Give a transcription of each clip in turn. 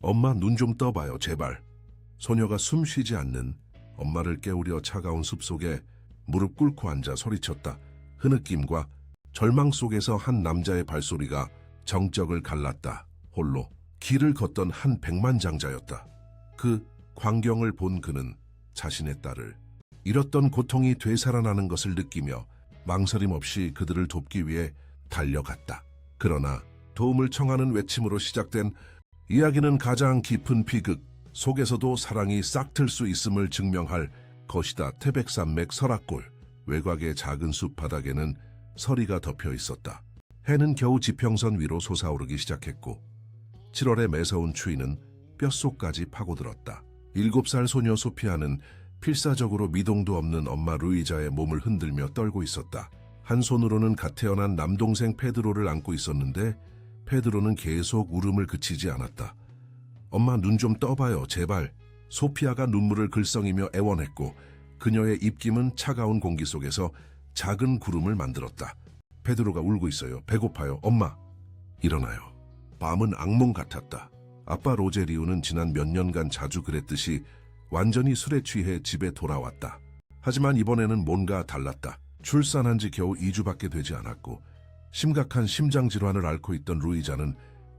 엄마 눈 좀 떠봐요, 제발. 소녀가 숨 쉬지 않는 엄마를 깨우려 차가운 숲속에 무릎 꿇고 앉아 소리쳤다. 흐느낌과 절망 속에서 한 남자의 발소리가 정적을 갈랐다. 홀로 길을 걷던 한 백만장자였다. 그 광경을 본 그는 자신의 딸을 잃었던 고통이 되살아나는 것을 느끼며 망설임 없이 그들을 돕기 위해 달려갔다. 그러나 도움을 청하는 외침으로 시작된 이야기는 가장 깊은 비극 속에서도 사랑이 싹틀 수 있음을 증명할 것이다. 태백산맥 설악골 외곽의 작은 숲 바닥에는 서리가 덮여 있었다. 해는 겨우 지평선 위로 솟아오르기 시작했고 7월의 매서운 추위는 뼛속까지 파고들었다. 7살 소녀 소피아는 필사적으로 미동도 없는 엄마 루이자의 몸을 흔들며 떨고 있었다. 한 손으로는 갓 태어난 남동생 페드로를 안고 있었는데 페드로는 계속 울음을 그치지 않았다. 엄마 눈 좀 떠봐요, 제발. 소피아가 눈물을 글썽이며 애원했고 그녀의 입김은 차가운 공기 속에서 작은 구름을 만들었다. 페드로가 울고 있어요. 배고파요. 엄마, 일어나요. 밤은 악몽 같았다. 아빠 로제리오는 지난 몇 년간 자주 그랬듯이 완전히 술에 취해 집에 돌아왔다. 하지만 이번에는 뭔가 달랐다. 출산한 지 겨우 2주밖에 되지 않았고 심각한 심장질환을 앓고 있던 루이자는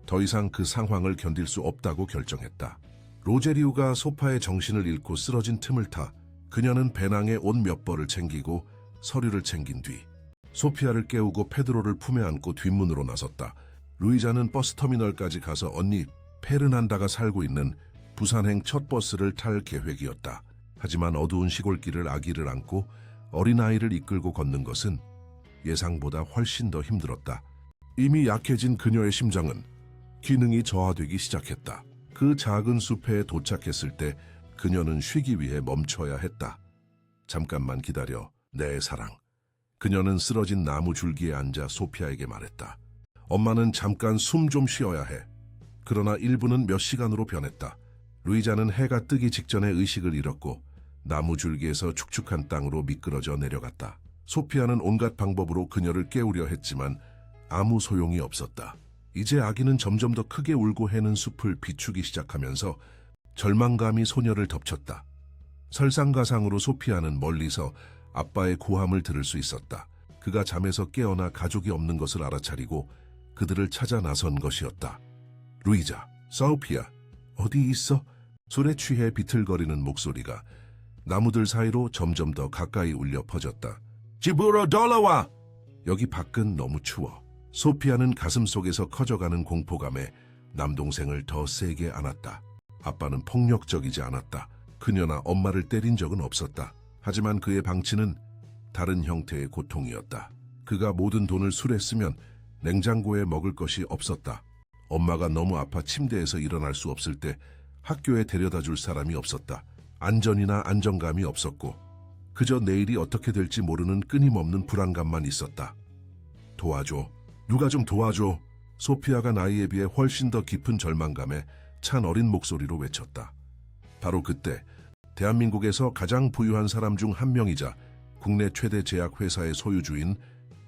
더 이상 그 상황을 견딜 수 없다고 결정했다. 로제리오가 소파에 정신을 잃고 쓰러진 틈을 타 그녀는 배낭에 옷 몇 벌을 챙기고 서류를 챙긴 뒤 소피아를 깨우고 페드로를 품에 안고 뒷문으로 나섰다. 루이자는 버스터미널까지 가서 언니 페르난다가 살고 있는 부산행 첫 버스를 탈 계획이었다. 하지만 어두운 시골길을 아기를 안고 어린아이를 이끌고 걷는 것은 예상보다 훨씬 더 힘들었다. 이미 약해진 그녀의 심장은 기능이 저하되기 시작했다. 그 작은 숲에 도착했을 때 그녀는 쉬기 위해 멈춰야 했다. 잠깐만 기다려, 내 사랑. 그녀는 쓰러진 나무 줄기에 앉아 소피아에게 말했다. 엄마는 잠깐 숨 좀 쉬어야 해. 그러나 1분은 몇 시간으로 변했다. 루이자는 해가 뜨기 직전에 의식을 잃었고 나무 줄기에서 축축한 땅으로 미끄러져 내려갔다. 소피아는 온갖 방법으로 그녀를 깨우려 했지만 아무 소용이 없었다. 이제 아기는 점점 더 크게 울고 해는 숲을 비추기 시작하면서 절망감이 소녀를 덮쳤다. 설상가상으로 소피아는 멀리서 아빠의 고함을 들을 수 있었다. 그가 잠에서 깨어나 가족이 없는 것을 알아차리고 그들을 찾아 나선 것이었다. 루이자, 소피아, 어디 있어? 술에 취해 비틀거리는 목소리가 나무들 사이로 점점 더 가까이 울려 퍼졌다. 집으로 돌아와! 여기 밖은 너무 추워. 소피아는 가슴속에서 커져가는 공포감에 남동생을 더 세게 안았다. 아빠는 폭력적이지 않았다. 그녀나 엄마를 때린 적은 없었다. 하지만 그의 방치는 다른 형태의 고통이었다. 그가 모든 돈을 술에 쓰면 냉장고에 먹을 것이 없었다. 엄마가 너무 아파 침대에서 일어날 수 없을 때 학교에 데려다 줄 사람이 없었다. 안전이나 안정감이 없었고 그저 내일이 어떻게 될지 모르는 끊임없는 불안감만 있었다. 도와줘. 누가 좀 도와줘. 소피아가 나이에 비해 훨씬 더 깊은 절망감에 찬 어린 목소리로 외쳤다. 바로 그때 대한민국에서 가장 부유한 사람 중 한 명이자 국내 최대 제약회사의 소유주인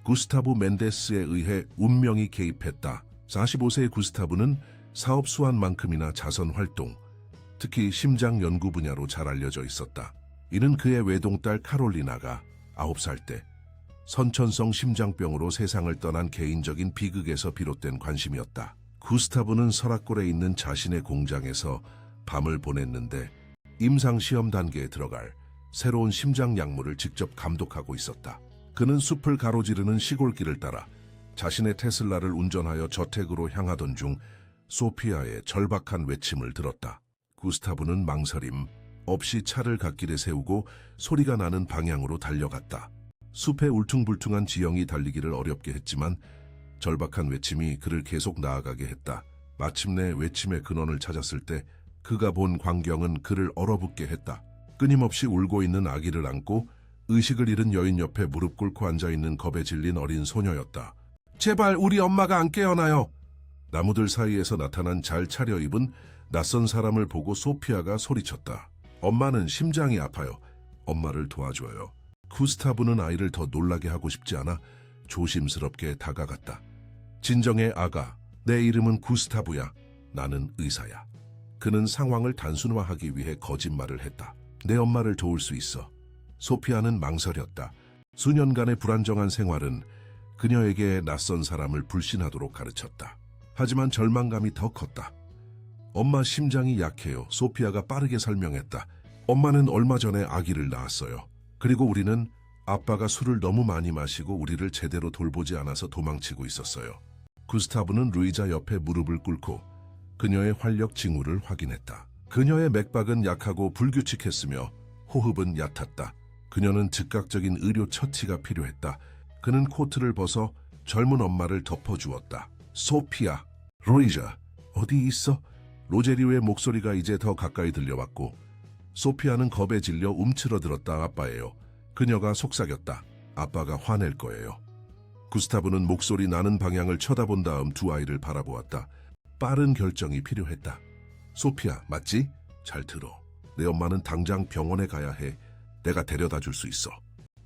구스타브 멘데스에 의해 운명이 개입했다. 45세의 구스타브는 사업 수완만큼이나 자선 활동, 특히 심장 연구 분야로 잘 알려져 있었다. 이는 그의 외동딸 카롤리나가 9살 때 선천성 심장병으로 세상을 떠난 개인적인 비극에서 비롯된 관심이었다. 구스타브는 설악골에 있는 자신의 공장에서 밤을 보냈는데 임상시험 단계에 들어갈 새로운 심장 약물을 직접 감독하고 있었다. 그는 숲을 가로지르는 시골길을 따라 자신의 테슬라를 운전하여 저택으로 향하던 중 소피아의 절박한 외침을 들었다. 구스타브는 망설임 없이 차를 갓길에 세우고 소리가 나는 방향으로 달려갔다. 숲의 울퉁불퉁한 지형이 달리기를 어렵게 했지만 절박한 외침이 그를 계속 나아가게 했다. 마침내 외침의 근원을 찾았을 때 그가 본 광경은 그를 얼어붙게 했다. 끊임없이 울고 있는 아기를 안고 의식을 잃은 여인 옆에 무릎 꿇고 앉아있는 겁에 질린 어린 소녀였다. 제발 우리 엄마가 안 깨어나요. 나무들 사이에서 나타난 잘 차려입은 낯선 사람을 보고 소피아가 소리쳤다. 엄마는 심장이 아파요. 엄마를 도와줘요. 구스타브는 아이를 더 놀라게 하고 싶지 않아 조심스럽게 다가갔다. 진정해 아가. 내 이름은 구스타브야. 나는 의사야. 그는 상황을 단순화하기 위해 거짓말을 했다. 내 엄마를 도울 수 있어. 소피아는 망설였다. 수년간의 불안정한 생활은 그녀에게 낯선 사람을 불신하도록 가르쳤다. 하지만 절망감이 더 컸다. 엄마 심장이 약해요. 소피아가 빠르게 설명했다. 엄마는 얼마 전에 아기를 낳았어요. 그리고 우리는 아빠가 술을 너무 많이 마시고 우리를 제대로 돌보지 않아서 도망치고 있었어요. 구스타브는 루이자 옆에 무릎을 꿇고 그녀의 활력 징후를 확인했다. 그녀의 맥박은 약하고 불규칙했으며 호흡은 얕았다. 그녀는 즉각적인 의료 처치가 필요했다. 그는 코트를 벗어 젊은 엄마를 덮어주었다. 소피아, 루이자, 어디 있어? 로제리오의 목소리가 이제 더 가까이 들려왔고 소피아는 겁에 질려 움츠러들었다. 아빠예요. 그녀가 속삭였다. 아빠가 화낼 거예요. 구스타브는 목소리 나는 방향을 쳐다본 다음 두 아이를 바라보았다. 빠른 결정이 필요했다. 소피아, 맞지? 잘 들어. 내 엄마는 당장 병원에 가야 해. 내가 데려다 줄 수 있어.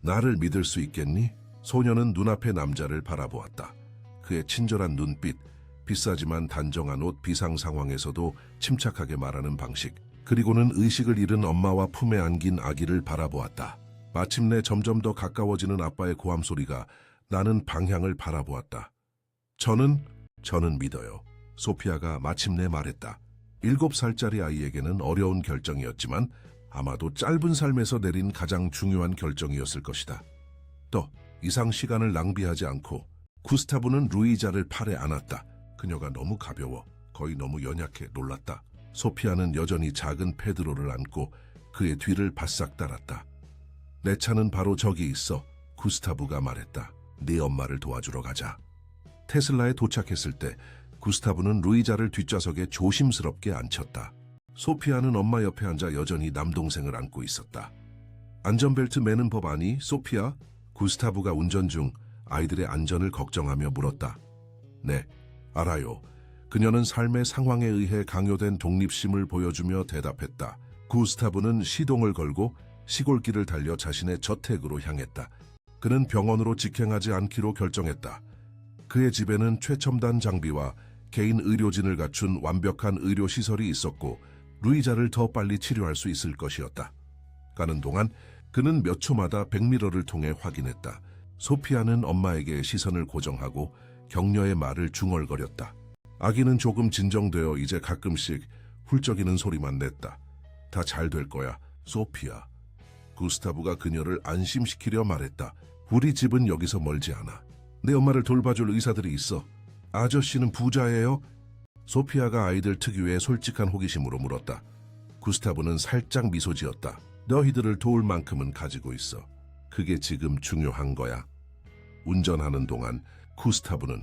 나를 믿을 수 있겠니? 소녀는 눈앞의 남자를 바라보았다. 그의 친절한 눈빛, 비싸지만 단정한 옷, 비상 상황에서도 침착하게 말하는 방식, 그리고는 의식을 잃은 엄마와 품에 안긴 아기를 바라보았다. 마침내 점점 더 가까워지는 아빠의 고함 소리가 나는 방향을 바라보았다. 저는 믿어요. 소피아가 마침내 말했다. 7살짜리 아이에게는 어려운 결정이었지만 아마도 짧은 삶에서 내린 가장 중요한 결정이었을 것이다. 더 이상 시간을 낭비하지 않고 구스타브는 루이자를 팔에 안았다. 그녀가 너무 가벼워, 거의 너무 연약해 놀랐다. 소피아는 여전히 작은 페드로를 안고 그의 뒤를 바싹 따랐다. 내 차는 바로 저기 있어. 구스타브가 말했다. 네 엄마를 도와주러 가자. 테슬라에 도착했을 때 구스타브는 루이자를 뒷좌석에 조심스럽게 앉혔다. 소피아는 엄마 옆에 앉아 여전히 남동생을 안고 있었다. 안전벨트 매는 법 아니, 소피아? 구스타브가 운전 중 아이들의 안전을 걱정하며 물었다. 네, 알아요. 그녀는 삶의 상황에 의해 강요된 독립심을 보여주며 대답했다. 구스타브는 시동을 걸고 시골길을 달려 자신의 저택으로 향했다. 그는 병원으로 직행하지 않기로 결정했다. 그의 집에는 최첨단 장비와 개인 의료진을 갖춘 완벽한 의료시설이 있었고 루이자를 더 빨리 치료할 수 있을 것이었다. 가는 동안 그는 몇 초마다 백미러를 통해 확인했다. 소피아는 엄마에게 시선을 고정하고 격려의 말을 중얼거렸다. 아기는 조금 진정되어 이제 가끔씩 훌쩍이는 소리만 냈다. 다 잘 될 거야, 소피아. 구스타브가 그녀를 안심시키려 말했다. 우리 집은 여기서 멀지 않아. 내 엄마를 돌봐줄 의사들이 있어. 아저씨는 부자예요? 소피아가 아이들 특유의 솔직한 호기심으로 물었다. 구스타브는 살짝 미소 지었다. 너희들을 도울 만큼은 가지고 있어. 그게 지금 중요한 거야. 운전하는 동안 구스타브는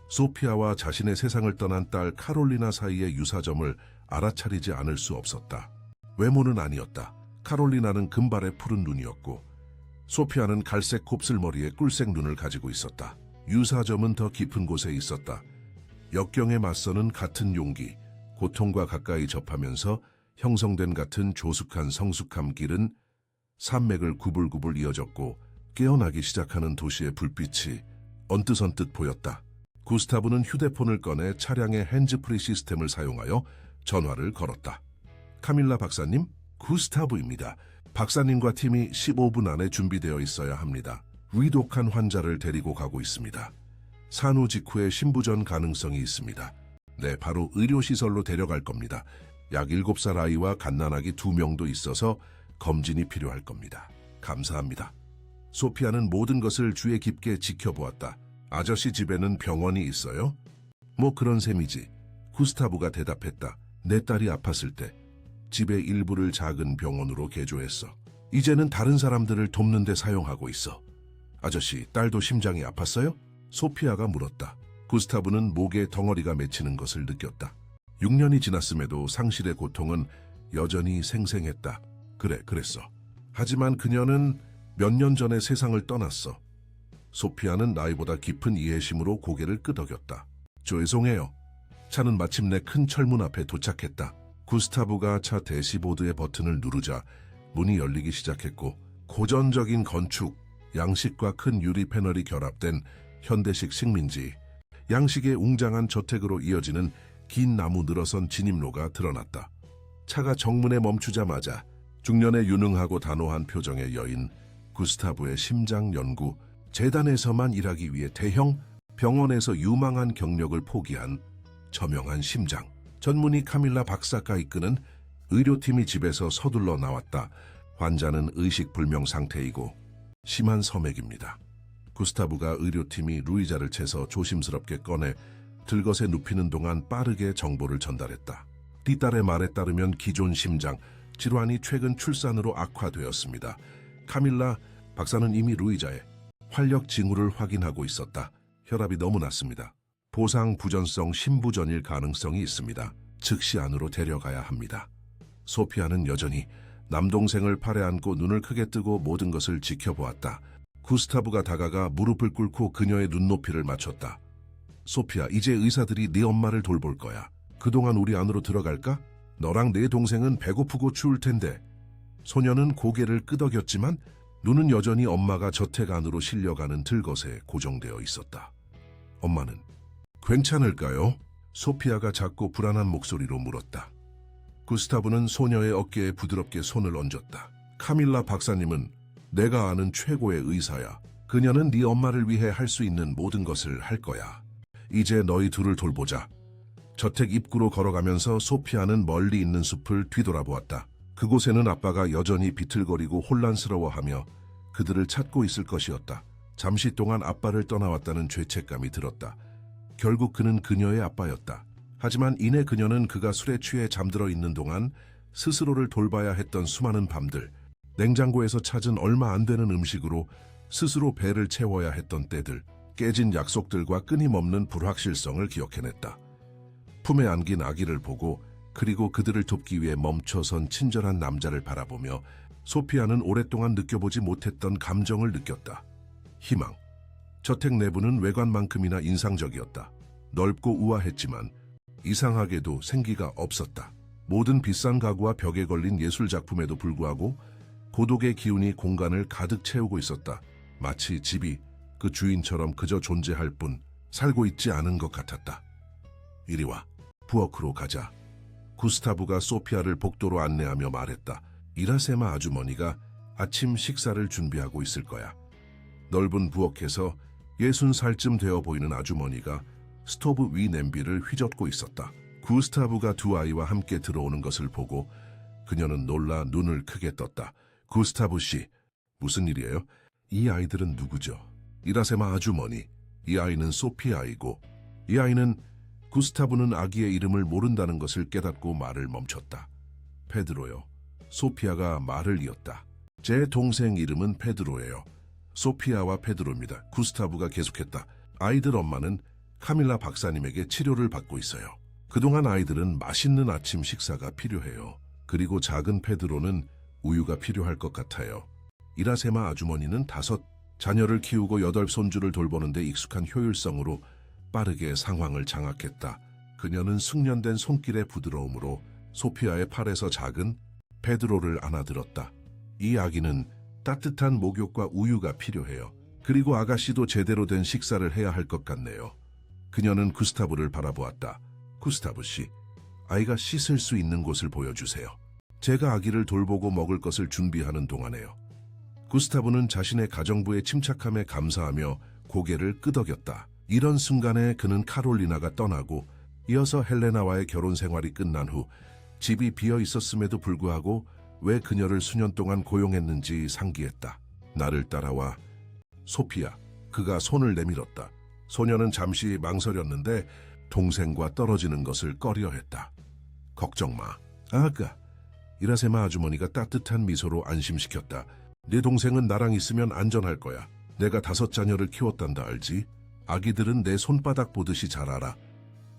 소피아와 자신의 세상을 떠난 딸 카롤리나 사이의 유사점을 알아차리지 않을 수 없었다. 외모는 아니었다. 카롤리나는 금발의 푸른 눈이었고 소피아는 갈색 곱슬머리에 꿀색 눈을 가지고 있었다. 유사점은 더 깊은 곳에 있었다. 역경에 맞서는 같은 용기, 고통과 가까이 접하면서 형성된 같은 조숙한 성숙함. 길은 산맥을 구불구불 이어졌고 깨어나기 시작하는 도시의 불빛이 언뜻언뜻 보였다. 구스타브는 휴대폰을 꺼내 차량의 핸즈프리 시스템을 사용하여 전화를 걸었다. 카밀라 박사님, 구스타브입니다. 박사님과 팀이 15분 안에 준비되어 있어야 합니다. 위독한 환자를 데리고 가고 있습니다. 산후 직후에 신부전 가능성이 있습니다. 네, 바로 의료시설로 데려갈 겁니다. 약 7살 아이와 갓난아기 2명도 있어서 검진이 필요할 겁니다. 감사합니다. 소피아는 모든 것을 주의 깊게 지켜보았다. 아저씨 집에는 병원이 있어요? 뭐 그런 셈이지. 구스타브가 대답했다. 내 딸이 아팠을 때 집의 일부를 작은 병원으로 개조했어. 이제는 다른 사람들을 돕는 데 사용하고 있어. 아저씨, 딸도 심장이 아팠어요? 소피아가 물었다. 구스타브는 목에 덩어리가 맺히는 것을 느꼈다. 6년이 지났음에도 상실의 고통은 여전히 생생했다. 그래, 그랬어. 하지만 그녀는 몇 년 전에 세상을 떠났어. 소피아는 나이보다 깊은 이해심으로 고개를 끄덕였다. 죄송해요. 차는 마침내 큰 철문 앞에 도착했다. 구스타브가 차 대시보드의 버튼을 누르자 문이 열리기 시작했고 고전적인 건축, 양식과 큰 유리 패널이 결합된 현대식 식민지, 양식의 웅장한 저택으로 이어지는 긴 나무 늘어선 진입로가 드러났다. 차가 정문에 멈추자마자 중년의 유능하고 단호한 표정의 여인 구스타브의 심장 연구 재단에서만 일하기 위해 대형 병원에서 유망한 경력을 포기한 저명한 심장 전문의 카밀라 박사가 이끄는 의료팀이 집에서 서둘러 나왔다. 환자는 의식불명 상태이고 심한 섬액입니다. 구스타브가 의료팀이 루이자를 채서 조심스럽게 꺼내 들것에 눕히는 동안 빠르게 정보를 전달했다. 뒤딸의 말에 따르면 기존 심장 질환이 최근 출산으로 악화되었습니다. 카밀라 박사는 이미 루이자의 활력 징후를 확인하고 있었다. 혈압이 너무 낮습니다. 보상 부전성 심부전일 가능성이 있습니다. 즉시 안으로 데려가야 합니다. 소피아는 여전히 남동생을 팔에 안고 눈을 크게 뜨고 모든 것을 지켜보았다. 구스타브가 다가가 무릎을 꿇고 그녀의 눈높이를 맞췄다. 소피아, 이제 의사들이 네 엄마를 돌볼 거야. 그동안 우리 안으로 들어갈까? 너랑 내 동생은 배고프고 추울 텐데. 소녀는 고개를 끄덕였지만 눈은 여전히 엄마가 저택 안으로 실려가는 들것에 고정되어 있었다. 엄마는 괜찮을까요? 소피아가 작고 불안한 목소리로 물었다. 구스타브는 소녀의 어깨에 부드럽게 손을 얹었다. 카밀라 박사님은 내가 아는 최고의 의사야. 그녀는 네 엄마를 위해 할 수 있는 모든 것을 할 거야. 이제 너희 둘을 돌보자. 저택 입구로 걸어가면서 소피아는 멀리 있는 숲을 뒤돌아보았다. 그곳에는 아빠가 여전히 비틀거리고 혼란스러워하며 그들을 찾고 있을 것이었다. 잠시 동안 아빠를 떠나왔다는 죄책감이 들었다. 결국 그는 그녀의 아빠였다. 하지만 이내 그녀는 그가 술에 취해 잠들어 있는 동안 스스로를 돌봐야 했던 수많은 밤들, 냉장고에서 찾은 얼마 안 되는 음식으로 스스로 배를 채워야 했던 때들, 깨진 약속들과 끊임없는 불확실성을 기억해냈다. 품에 안긴 아기를 보고 그리고 그들을 돕기 위해 멈춰선 친절한 남자를 바라보며 소피아는 오랫동안 느껴보지 못했던 감정을 느꼈다. 희망. 저택 내부는 외관만큼이나 인상적이었다. 넓고 우아했지만 이상하게도 생기가 없었다. 모든 비싼 가구와 벽에 걸린 예술작품에도 불구하고 고독의 기운이 공간을 가득 채우고 있었다. 마치 집이 그 주인처럼 그저 존재할 뿐 살고 있지 않은 것 같았다. 이리 와, 부엌으로 가자. 구스타브가 소피아를 복도로 안내하며 말했다. 이라세마 아주머니가 아침 식사를 준비하고 있을 거야. 넓은 부엌에서 60살쯤 되어 보이는 아주머니가 스토브 위 냄비를 휘젓고 있었다. 구스타브가 두 아이와 함께 들어오는 것을 보고 그녀는 놀라 눈을 크게 떴다. 구스타브 씨, 무슨 일이에요? 이 아이들은 누구죠? 이라세마 아주머니, 이 아이는 소피아이고 이 아이는 구스타브는 아기의 이름을 모른다는 것을 깨닫고 말을 멈췄다. 페드로요. 소피아가 말을 이었다. 제 동생 이름은 페드로예요. 소피아와 페드로입니다. 구스타브가 계속했다. 아이들 엄마는 카밀라 박사님에게 치료를 받고 있어요. 그동안 아이들은 맛있는 아침 식사가 필요해요. 그리고 작은 페드로는 우유가 필요할 것 같아요. 이라세마 아주머니는 5 자녀를 키우고 8 손주를 돌보는데 익숙한 효율성으로 빠르게 상황을 장악했다. 그녀는 숙련된 손길의 부드러움으로 소피아의 팔에서 작은 페드로를 안아들었다. 이 아기는 따뜻한 목욕과 우유가 필요해요. 그리고 아가씨도 제대로 된 식사를 해야 할 것 같네요. 그녀는 구스타브를 바라보았다. 구스타브 씨, 아이가 씻을 수 있는 곳을 보여주세요. 제가 아기를 돌보고 먹을 것을 준비하는 동안에요. 구스타브는 자신의 가정부의 침착함에 감사하며 고개를 끄덕였다. 이런 순간에 그는 카롤리나가 떠나고 이어서 헬레나와의 결혼 생활이 끝난 후 집이 비어 있었음에도 불구하고 왜 그녀를 수년 동안 고용했는지 상기했다. 나를 따라와. 소피아. 그가 손을 내밀었다. 소녀는 잠시 망설였는데 동생과 떨어지는 것을 꺼려했다. 걱정 마. 아가. 이라세마 아주머니가 따뜻한 미소로 안심시켰다. 네 동생은 나랑 있으면 안전할 거야. 내가 5 자녀를 키웠단다 알지? 아기들은 내 손바닥 보듯이 잘 알아.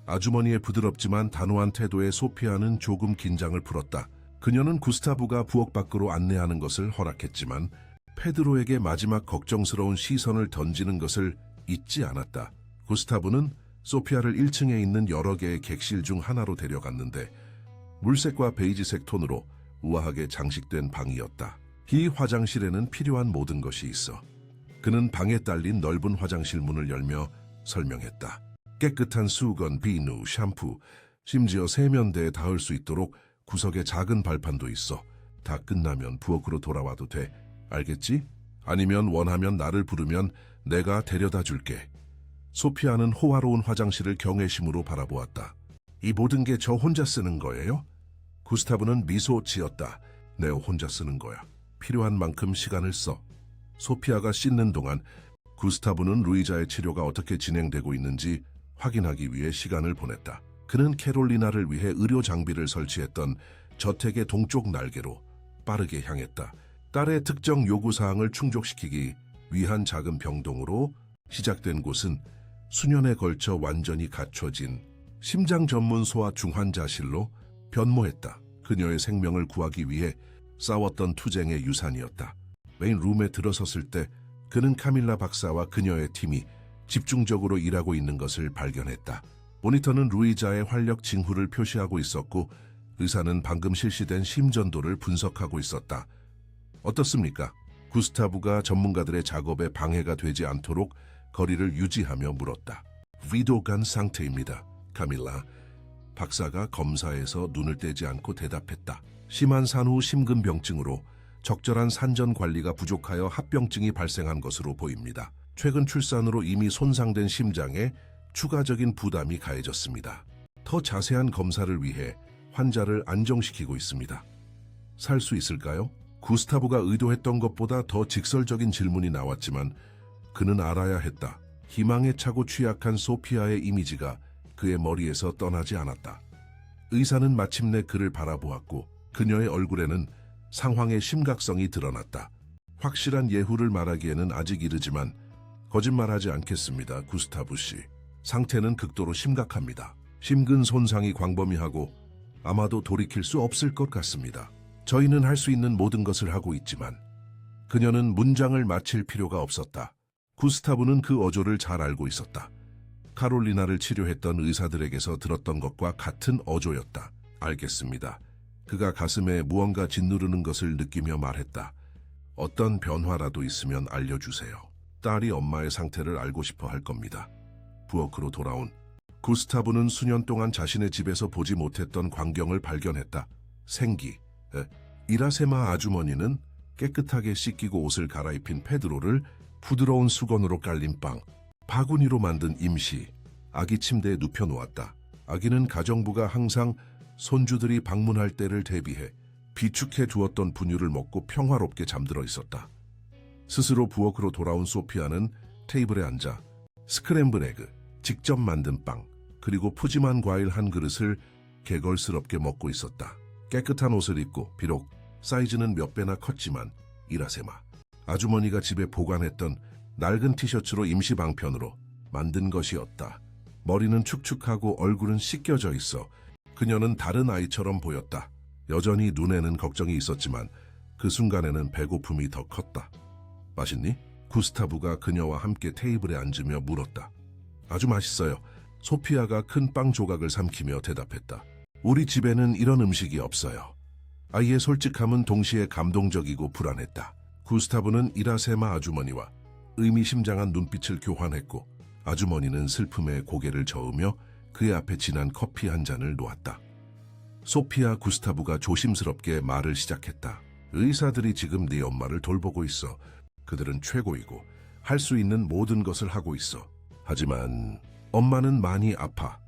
아주머니의 부드럽지만 단호한 태도에 소피아는 조금 긴장을 풀었다. 그녀는 구스타브가 부엌 밖으로 안내하는 것을 허락했지만 페드로에게 마지막 걱정스러운 시선을 던지는 것을 잊지 않았다. 구스타브는 소피아를 1층에 있는 여러 개의 객실 중 하나로 데려갔는데 물색과 베이지색 톤으로 우아하게 장식된 방이었다. 이 화장실에는 필요한 모든 것이 있어. 그는 방에 딸린 넓은 화장실 문을 열며 설명했다. 깨끗한 수건, 비누, 샴푸, 심지어 세면대에 닿을 수 있도록 구석에 작은 발판도 있어. 다 끝나면 부엌으로 돌아와도 돼. 알겠지? 아니면 원하면 나를 부르면 내가 데려다 줄게. 소피아는 호화로운 화장실을 경외심으로 바라보았다. 이 모든 게 저 혼자 쓰는 거예요? 구스타브는 미소 지었다. 내 혼자 쓰는 거야. 필요한 만큼 시간을 써. 소피아가 씻는 동안 구스타브는 루이자의 치료가 어떻게 진행되고 있는지 확인하기 위해 시간을 보냈다. 그는 캐롤리나를 위해 의료 장비를 설치했던 저택의 동쪽 날개로 빠르게 향했다. 딸의 특정 요구사항을 충족시키기 위한 작은 병동으로 시작된 곳은 수년에 걸쳐 완전히 갖춰진 심장 전문 소아 중환자실로 변모했다. 그녀의 생명을 구하기 위해 싸웠던 투쟁의 유산이었다. 메인 룸에 들어섰을 때 그는 카밀라 박사와 그녀의 팀이 집중적으로 일하고 있는 것을 발견했다. 모니터는 루이자의 활력 징후를 표시하고 있었고 의사는 방금 실시된 심전도를 분석하고 있었다. 어떻습니까? 구스타브가 전문가들의 작업에 방해가 되지 않도록 거리를 유지하며 물었다. 위도간 상태입니다. 카밀라. 박사가 검사에서 눈을 떼지 않고 대답했다. 심한 산후 심근병증으로 적절한 산전 관리가 부족하여 합병증이 발생한 것으로 보입니다. 최근 출산으로 이미 손상된 심장에 추가적인 부담이 가해졌습니다. 더 자세한 검사를 위해 환자를 안정시키고 있습니다. 살 수 있을까요? 구스타브가 의도했던 것보다 더 직설적인 질문이 나왔지만 그는 알아야 했다. 희망에 차고 취약한 소피아의 이미지가 그의 머리에서 떠나지 않았다. 의사는 마침내 그를 바라보았고 그녀의 얼굴에는 상황의 심각성이 드러났다. 확실한 예후를 말하기에는 아직 이르지만 거짓말하지 않겠습니다, 구스타브 씨. 상태는 극도로 심각합니다. 심근 손상이 광범위하고 아마도 돌이킬 수 없을 것 같습니다. 저희는 할 수 있는 모든 것을 하고 있지만 그녀는 문장을 마칠 필요가 없었다. 구스타브는 그 어조를 잘 알고 있었다. 카롤리나를 치료했던 의사들에게서 들었던 것과 같은 어조였다. 알겠습니다. 그가 가슴에 무언가 짓누르는 것을 느끼며 말했다. 어떤 변화라도 있으면 알려주세요. 딸이 엄마의 상태를 알고 싶어 할 겁니다. 부엌으로 돌아온 구스타브는 수년 동안 자신의 집에서 보지 못했던 광경을 발견했다. 생기. 이라세마 아주머니는 깨끗하게 씻기고 옷을 갈아입힌 페드로를 부드러운 수건으로 깔린 빵, 바구니로 만든 임시, 아기 침대에 눕혀놓았다. 아기는 가정부가 항상 손주들이 방문할 때를 대비해 비축해 두었던 분유를 먹고 평화롭게 잠들어 있었다. 스스로 부엌으로 돌아온 소피아는 테이블에 앉아 스크램블 에그, 직접 만든 빵, 그리고 푸짐한 과일 한 그릇을 개걸스럽게 먹고 있었다. 깨끗한 옷을 입고 비록 사이즈는 몇 배나 컸지만 이라세마 아주머니가 집에 보관했던 낡은 티셔츠로 임시 방편으로 만든 것이었다. 머리는 축축하고 얼굴은 씻겨져 있어 그녀는 다른 아이처럼 보였다. 여전히 눈에는 걱정이 있었지만 그 순간에는 배고픔이 더 컸다. 맛있니? 구스타브가 그녀와 함께 테이블에 앉으며 물었다. 아주 맛있어요. 소피아가 큰 빵 조각을 삼키며 대답했다. 우리 집에는 이런 음식이 없어요. 아이의 솔직함은 동시에 감동적이고 불안했다. 구스타브는 이라세마 아주머니와 의미심장한 눈빛을 교환했고 아주머니는 슬픔에 고개를 저으며 그의 앞에 진한 커피 한 잔을 놓았다. 소피아 구스타브가 조심스럽게 말을 시작했다. 의사들이 지금 네 엄마를 돌보고 있어. 그들은 최고이고 할 수 있는 모든 것을 하고 있어. 하지만 엄마는 많이 아파.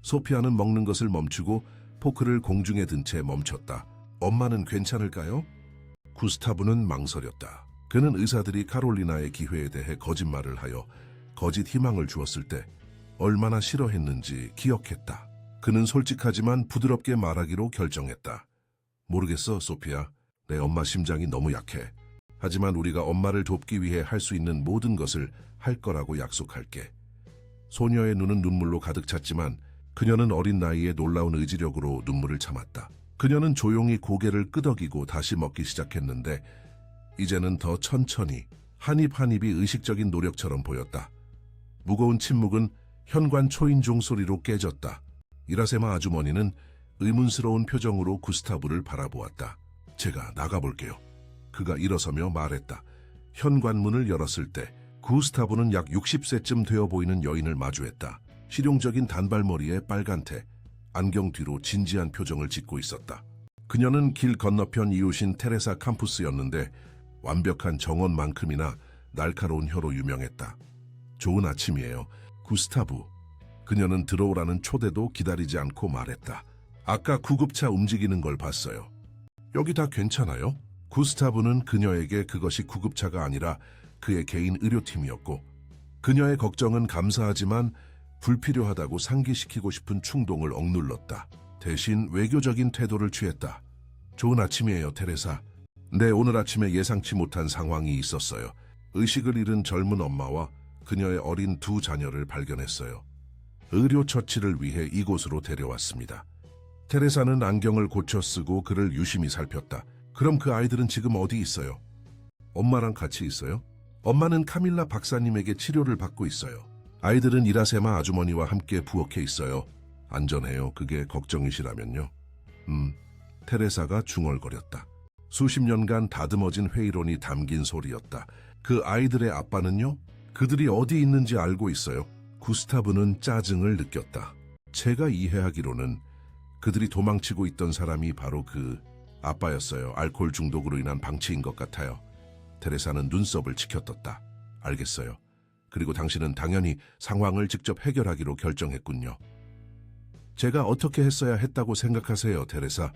소피아는 먹는 것을 멈추고 포크를 공중에 든 채 멈췄다. 엄마는 괜찮을까요? 구스타브는 망설였다. 그는 의사들이 카롤리나의 기회에 대해 거짓말을 하여 거짓 희망을 주었을 때 얼마나 싫어했는지 기억했다. 그는 솔직하지만 부드럽게 말하기로 결정했다. 모르겠어, 소피아. 내 엄마 심장이 너무 약해. 하지만 우리가 엄마를 돕기 위해 할 수 있는 모든 것을 할 거라고 약속할게. 소녀의 눈은 눈물로 가득 찼지만 그녀는 어린 나이에 놀라운 의지력으로 눈물을 참았다. 그녀는 조용히 고개를 끄덕이고 다시 먹기 시작했는데 이제는 더 천천히 한 입 한 입이 의식적인 노력처럼 보였다. 무거운 침묵은 현관 초인종 소리로 깨졌다. 이라세마 아주머니는 의문스러운 표정으로 구스타브를 바라보았다. 제가 나가볼게요. 그가 일어서며 말했다. 현관문을 열었을 때 구스타브는 약 60세쯤 되어 보이는 여인을 마주했다. 실용적인 단발머리에 빨간테, 안경 뒤로 진지한 표정을 짓고 있었다. 그녀는 길 건너편 이웃인 테레사 캠푸스였는데 완벽한 정원만큼이나 날카로운 혀로 유명했다. 좋은 아침이에요, 구스타브. 그녀는 들어오라는 초대도 기다리지 않고 말했다. 아까 구급차 움직이는 걸 봤어요. 여기 다 괜찮아요? 구스타브는 그녀에게 그것이 구급차가 아니라 그의 개인 의료팀이었고 그녀의 걱정은 감사하지만 불필요하다고 상기시키고 싶은 충동을 억눌렀다. 대신 외교적인 태도를 취했다. 좋은 아침이에요, 테레사. 네, 오늘 아침에 예상치 못한 상황이 있었어요. 의식을 잃은 젊은 엄마와 그녀의 어린 두 자녀를 발견했어요. 의료 처치를 위해 이곳으로 데려왔습니다. 테레사는 안경을 고쳐 쓰고 그를 유심히 살폈다. 그럼 그 아이들은 지금 어디 있어요? 엄마랑 같이 있어요? 엄마는 카밀라 박사님에게 치료를 받고 있어요. 아이들은 이라세마 아주머니와 함께 부엌에 있어요. 안전해요. 그게 걱정이시라면요. 테레사가 중얼거렸다. 수십 년간 다듬어진 회의론이 담긴 소리였다. 그 아이들의 아빠는요? 그들이 어디 있는지 알고 있어요. 구스타브는 짜증을 느꼈다. 제가 이해하기로는 그들이 도망치고 있던 사람이 바로 그 아빠였어요. 알코올 중독으로 인한 방치인 것 같아요. 테레사는 눈썹을 치켜떴다. 알겠어요. 그리고 당신은 당연히 상황을 직접 해결하기로 결정했군요. 제가 어떻게 했어야 했다고 생각하세요, 테레사?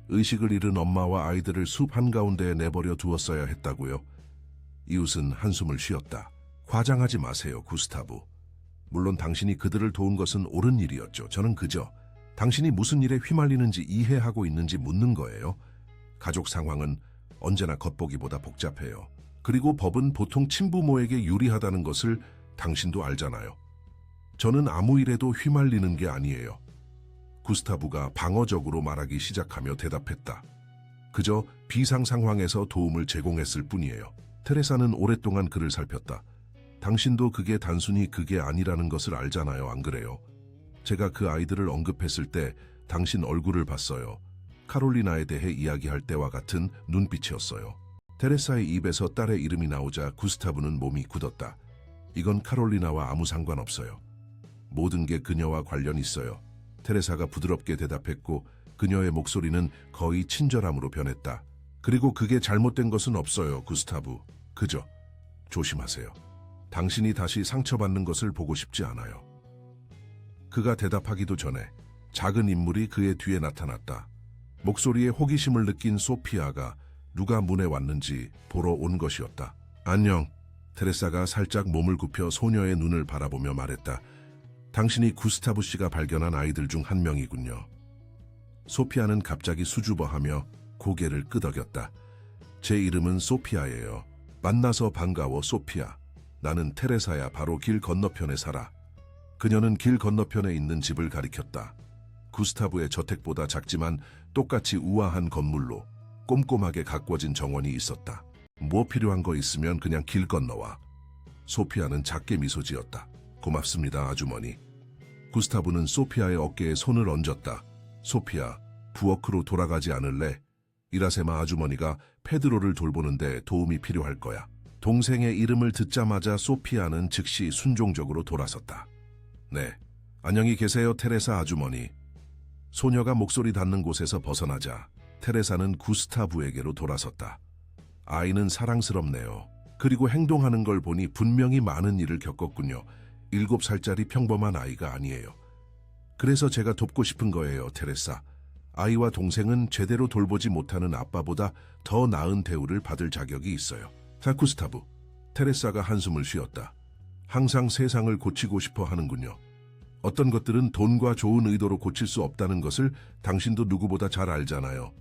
의식을 잃은 엄마와 아이들을 숲 한가운데에 내버려 두었어야 했다고요? 이웃은 한숨을 쉬었다. 과장하지 마세요, 구스타브. 물론 당신이 그들을 도운 것은 옳은 일이었죠. 저는 그저 당신이 무슨 일에 휘말리는지 이해하고 있는지 묻는 거예요. 가족 상황은 언제나 겉보기보다 복잡해요. 그리고 법은 보통 친부모에게 유리하다는 것을 당신도 알잖아요. 저는 아무 일에도 휘말리는 게 아니에요. 구스타브가 방어적으로 말하기 시작하며 대답했다. 그저 비상 상황에서 도움을 제공했을 뿐이에요. 테레사는 오랫동안 그를 살폈다. 당신도 그게 단순히 그게 아니라는 것을 알잖아요, 안 그래요? 제가 그 아이들을 언급했을 때 당신 얼굴을 봤어요. 카롤리나에 대해 이야기할 때와 같은 눈빛이었어요. 테레사의 입에서 딸의 이름이 나오자 구스타브는 몸이 굳었다. 이건 카롤리나와 아무 상관없어요. 모든 게 그녀와 관련 있어요. 테레사가 부드럽게 대답했고 그녀의 목소리는 거의 친절함으로 변했다. 그리고 그게 잘못된 것은 없어요, 구스타브. 그저 조심하세요. 당신이 다시 상처받는 것을 보고 싶지 않아요. 그가 대답하기도 전에 작은 인물이 그의 뒤에 나타났다. 목소리에 호기심을 느낀 소피아가 누가 문에 왔는지 보러 온 것이었다. 안녕. 테레사가 살짝 몸을 굽혀 소녀의 눈을 바라보며 말했다. 당신이 구스타브 씨가 발견한 아이들 중 한 명이군요. 소피아는 갑자기 수줍어하며 고개를 끄덕였다. 제 이름은 소피아예요. 만나서 반가워, 소피아. 나는 테레사야. 바로 길 건너편에 살아. 그녀는 길 건너편에 있는 집을 가리켰다. 구스타브의 저택보다 작지만 똑같이 우아한 건물로 꼼꼼하게 가꿔진 정원이 있었다. 뭐 필요한 거 있으면 그냥 길 건너와. 소피아는 작게 미소 지었다. 고맙습니다, 아주머니. 구스타브는 소피아의 어깨에 손을 얹었다. 소피아, 부엌으로 돌아가지 않을래? 이라세마 아주머니가 페드로를 돌보는데 도움이 필요할 거야. 동생의 이름을 듣자마자 소피아는 즉시 순종적으로 돌아섰다. 네, 안녕히 계세요, 테레사 아주머니. 소녀가 목소리 닿는 곳에서 벗어나자 테레사는 구스타브에게로 돌아섰다. 아이는 사랑스럽네요. 그리고 행동하는 걸 보니 분명히 많은 일을 겪었군요. 7살짜리 평범한 아이가 아니에요. 그래서 제가 돕고 싶은 거예요, 테레사. 아이와 동생은 제대로 돌보지 못하는 아빠보다 더 나은 대우를 받을 자격이 있어요. 자, 구스타브. 테레사가 한숨을 쉬었다. 항상 세상을 고치고 싶어 하는군요. 어떤 것들은 돈과 좋은 의도로 고칠 수 없다는 것을 당신도 누구보다 잘 알잖아요.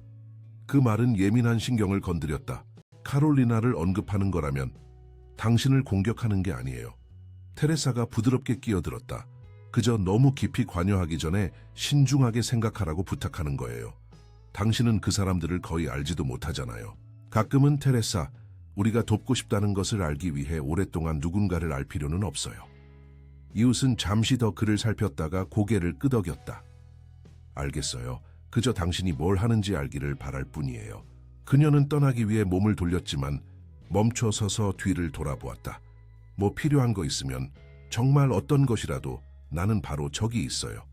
그 말은 예민한 신경을 건드렸다. 카롤리나를 언급하는 거라면 당신을 공격하는 게 아니에요. 테레사가 부드럽게 끼어들었다. 그저 너무 깊이 관여하기 전에 신중하게 생각하라고 부탁하는 거예요. 당신은 그 사람들을 거의 알지도 못하잖아요. 가끔은 테레사, 우리가 돕고 싶다는 것을 알기 위해 오랫동안 누군가를 알 필요는 없어요. 이웃은 잠시 더 그를 살폈다가 고개를 끄덕였다. 알겠어요. 그저 당신이 뭘 하는지 알기를 바랄 뿐이에요. 그녀는 떠나기 위해 몸을 돌렸지만 멈춰 서서 뒤를 돌아보았다. 뭐 필요한 거 있으면 정말 어떤 것이라도 나는 바로 저기 있어요.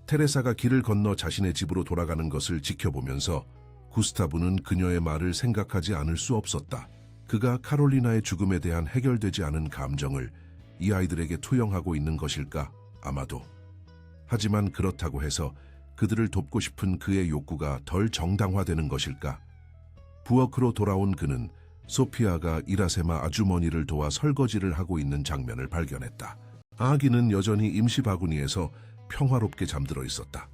테레사가 길을 건너 자신의 집으로 돌아가는 것을 지켜보면서 구스타브는 그녀의 말을 생각하지 않을 수 없었다. 그가 카롤리나의 죽음에 대한 해결되지 않은 감정을 이 아이들에게 투영하고 있는 것일까? 아마도. 하지만 그렇다고 해서 그들을 돕고 싶은 그의 욕구가 덜 정당화되는 것일까? 부엌으로 돌아온 그는 소피아가 이라세마 아주머니를 도와 설거지를 하고 있는 장면을 발견했다. 아기는 여전히 임시 바구니에서 평화롭게 잠들어 있었다.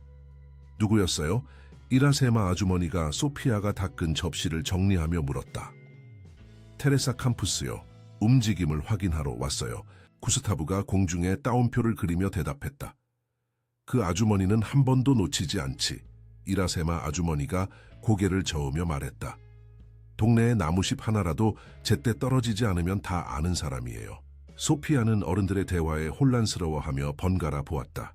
누구였어요? 이라세마 아주머니가 소피아가 닦은 접시를 정리하며 물었다. 테레사 캠푸스요. 움직임을 확인하러 왔어요. 구스타브가 공중에 따옴표를 그리며 대답했다. 그 아주머니는 한 번도 놓치지 않지. 이라세마 아주머니가 고개를 저으며 말했다. 동네의 나무십 하나라도 제때 떨어지지 않으면 다 아는 사람이에요. 소피아는 어른들의 대화에 혼란스러워하며 번갈아 보았다.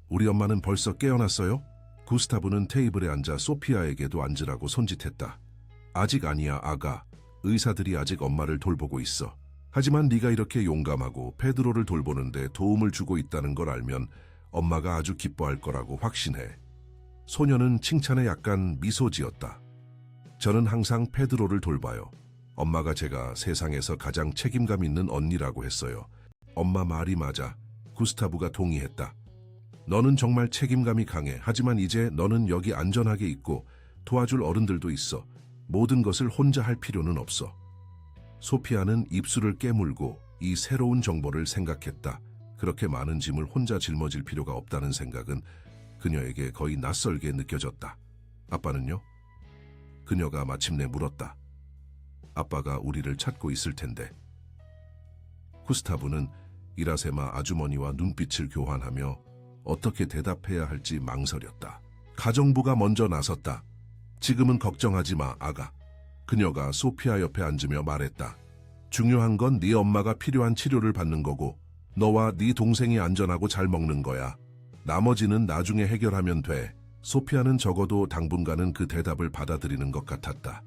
우리 엄마는 벌써 깨어났어요? 구스타브는 테이블에 앉아 소피아에게도 앉으라고 손짓했다. 아직 아니야, 아가. 의사들이 아직 엄마를 돌보고 있어. 하지만 네가 이렇게 용감하고 페드로를 돌보는데 도움을 주고 있다는 걸 알면 엄마가 아주 기뻐할 거라고 확신해. 소녀는 칭찬에 약간 미소 지었다. 저는 항상 페드로를 돌봐요. 엄마가 제가 세상에서 가장 책임감 있는 언니라고 했어요. 엄마 말이 맞아. 구스타브가 동의했다. 너는 정말 책임감이 강해. 하지만 이제 너는 여기 안전하게 있고 도와줄 어른들도 있어. 모든 것을 혼자 할 필요는 없어. 소피아는 입술을 깨물고 이 새로운 정보를 생각했다. 그렇게 많은 짐을 혼자 짊어질 필요가 없다는 생각은 그녀에게 거의 낯설게 느껴졌다. 아빠는요? 그녀가 마침내 물었다. 아빠가 우리를 찾고 있을 텐데. 구스타브는 이라세마 아주머니와 눈빛을 교환하며 어떻게 대답해야 할지 망설였다. 가정부가 먼저 나섰다. 지금은 걱정하지 마, 아가. 그녀가 소피아 옆에 앉으며 말했다. 중요한 건 네 엄마가 필요한 치료를 받는 거고 너와 네 동생이 안전하고 잘 먹는 거야. 나머지는 나중에 해결하면 돼. 소피아는 적어도 당분간은 그 대답을 받아들이는 것 같았다.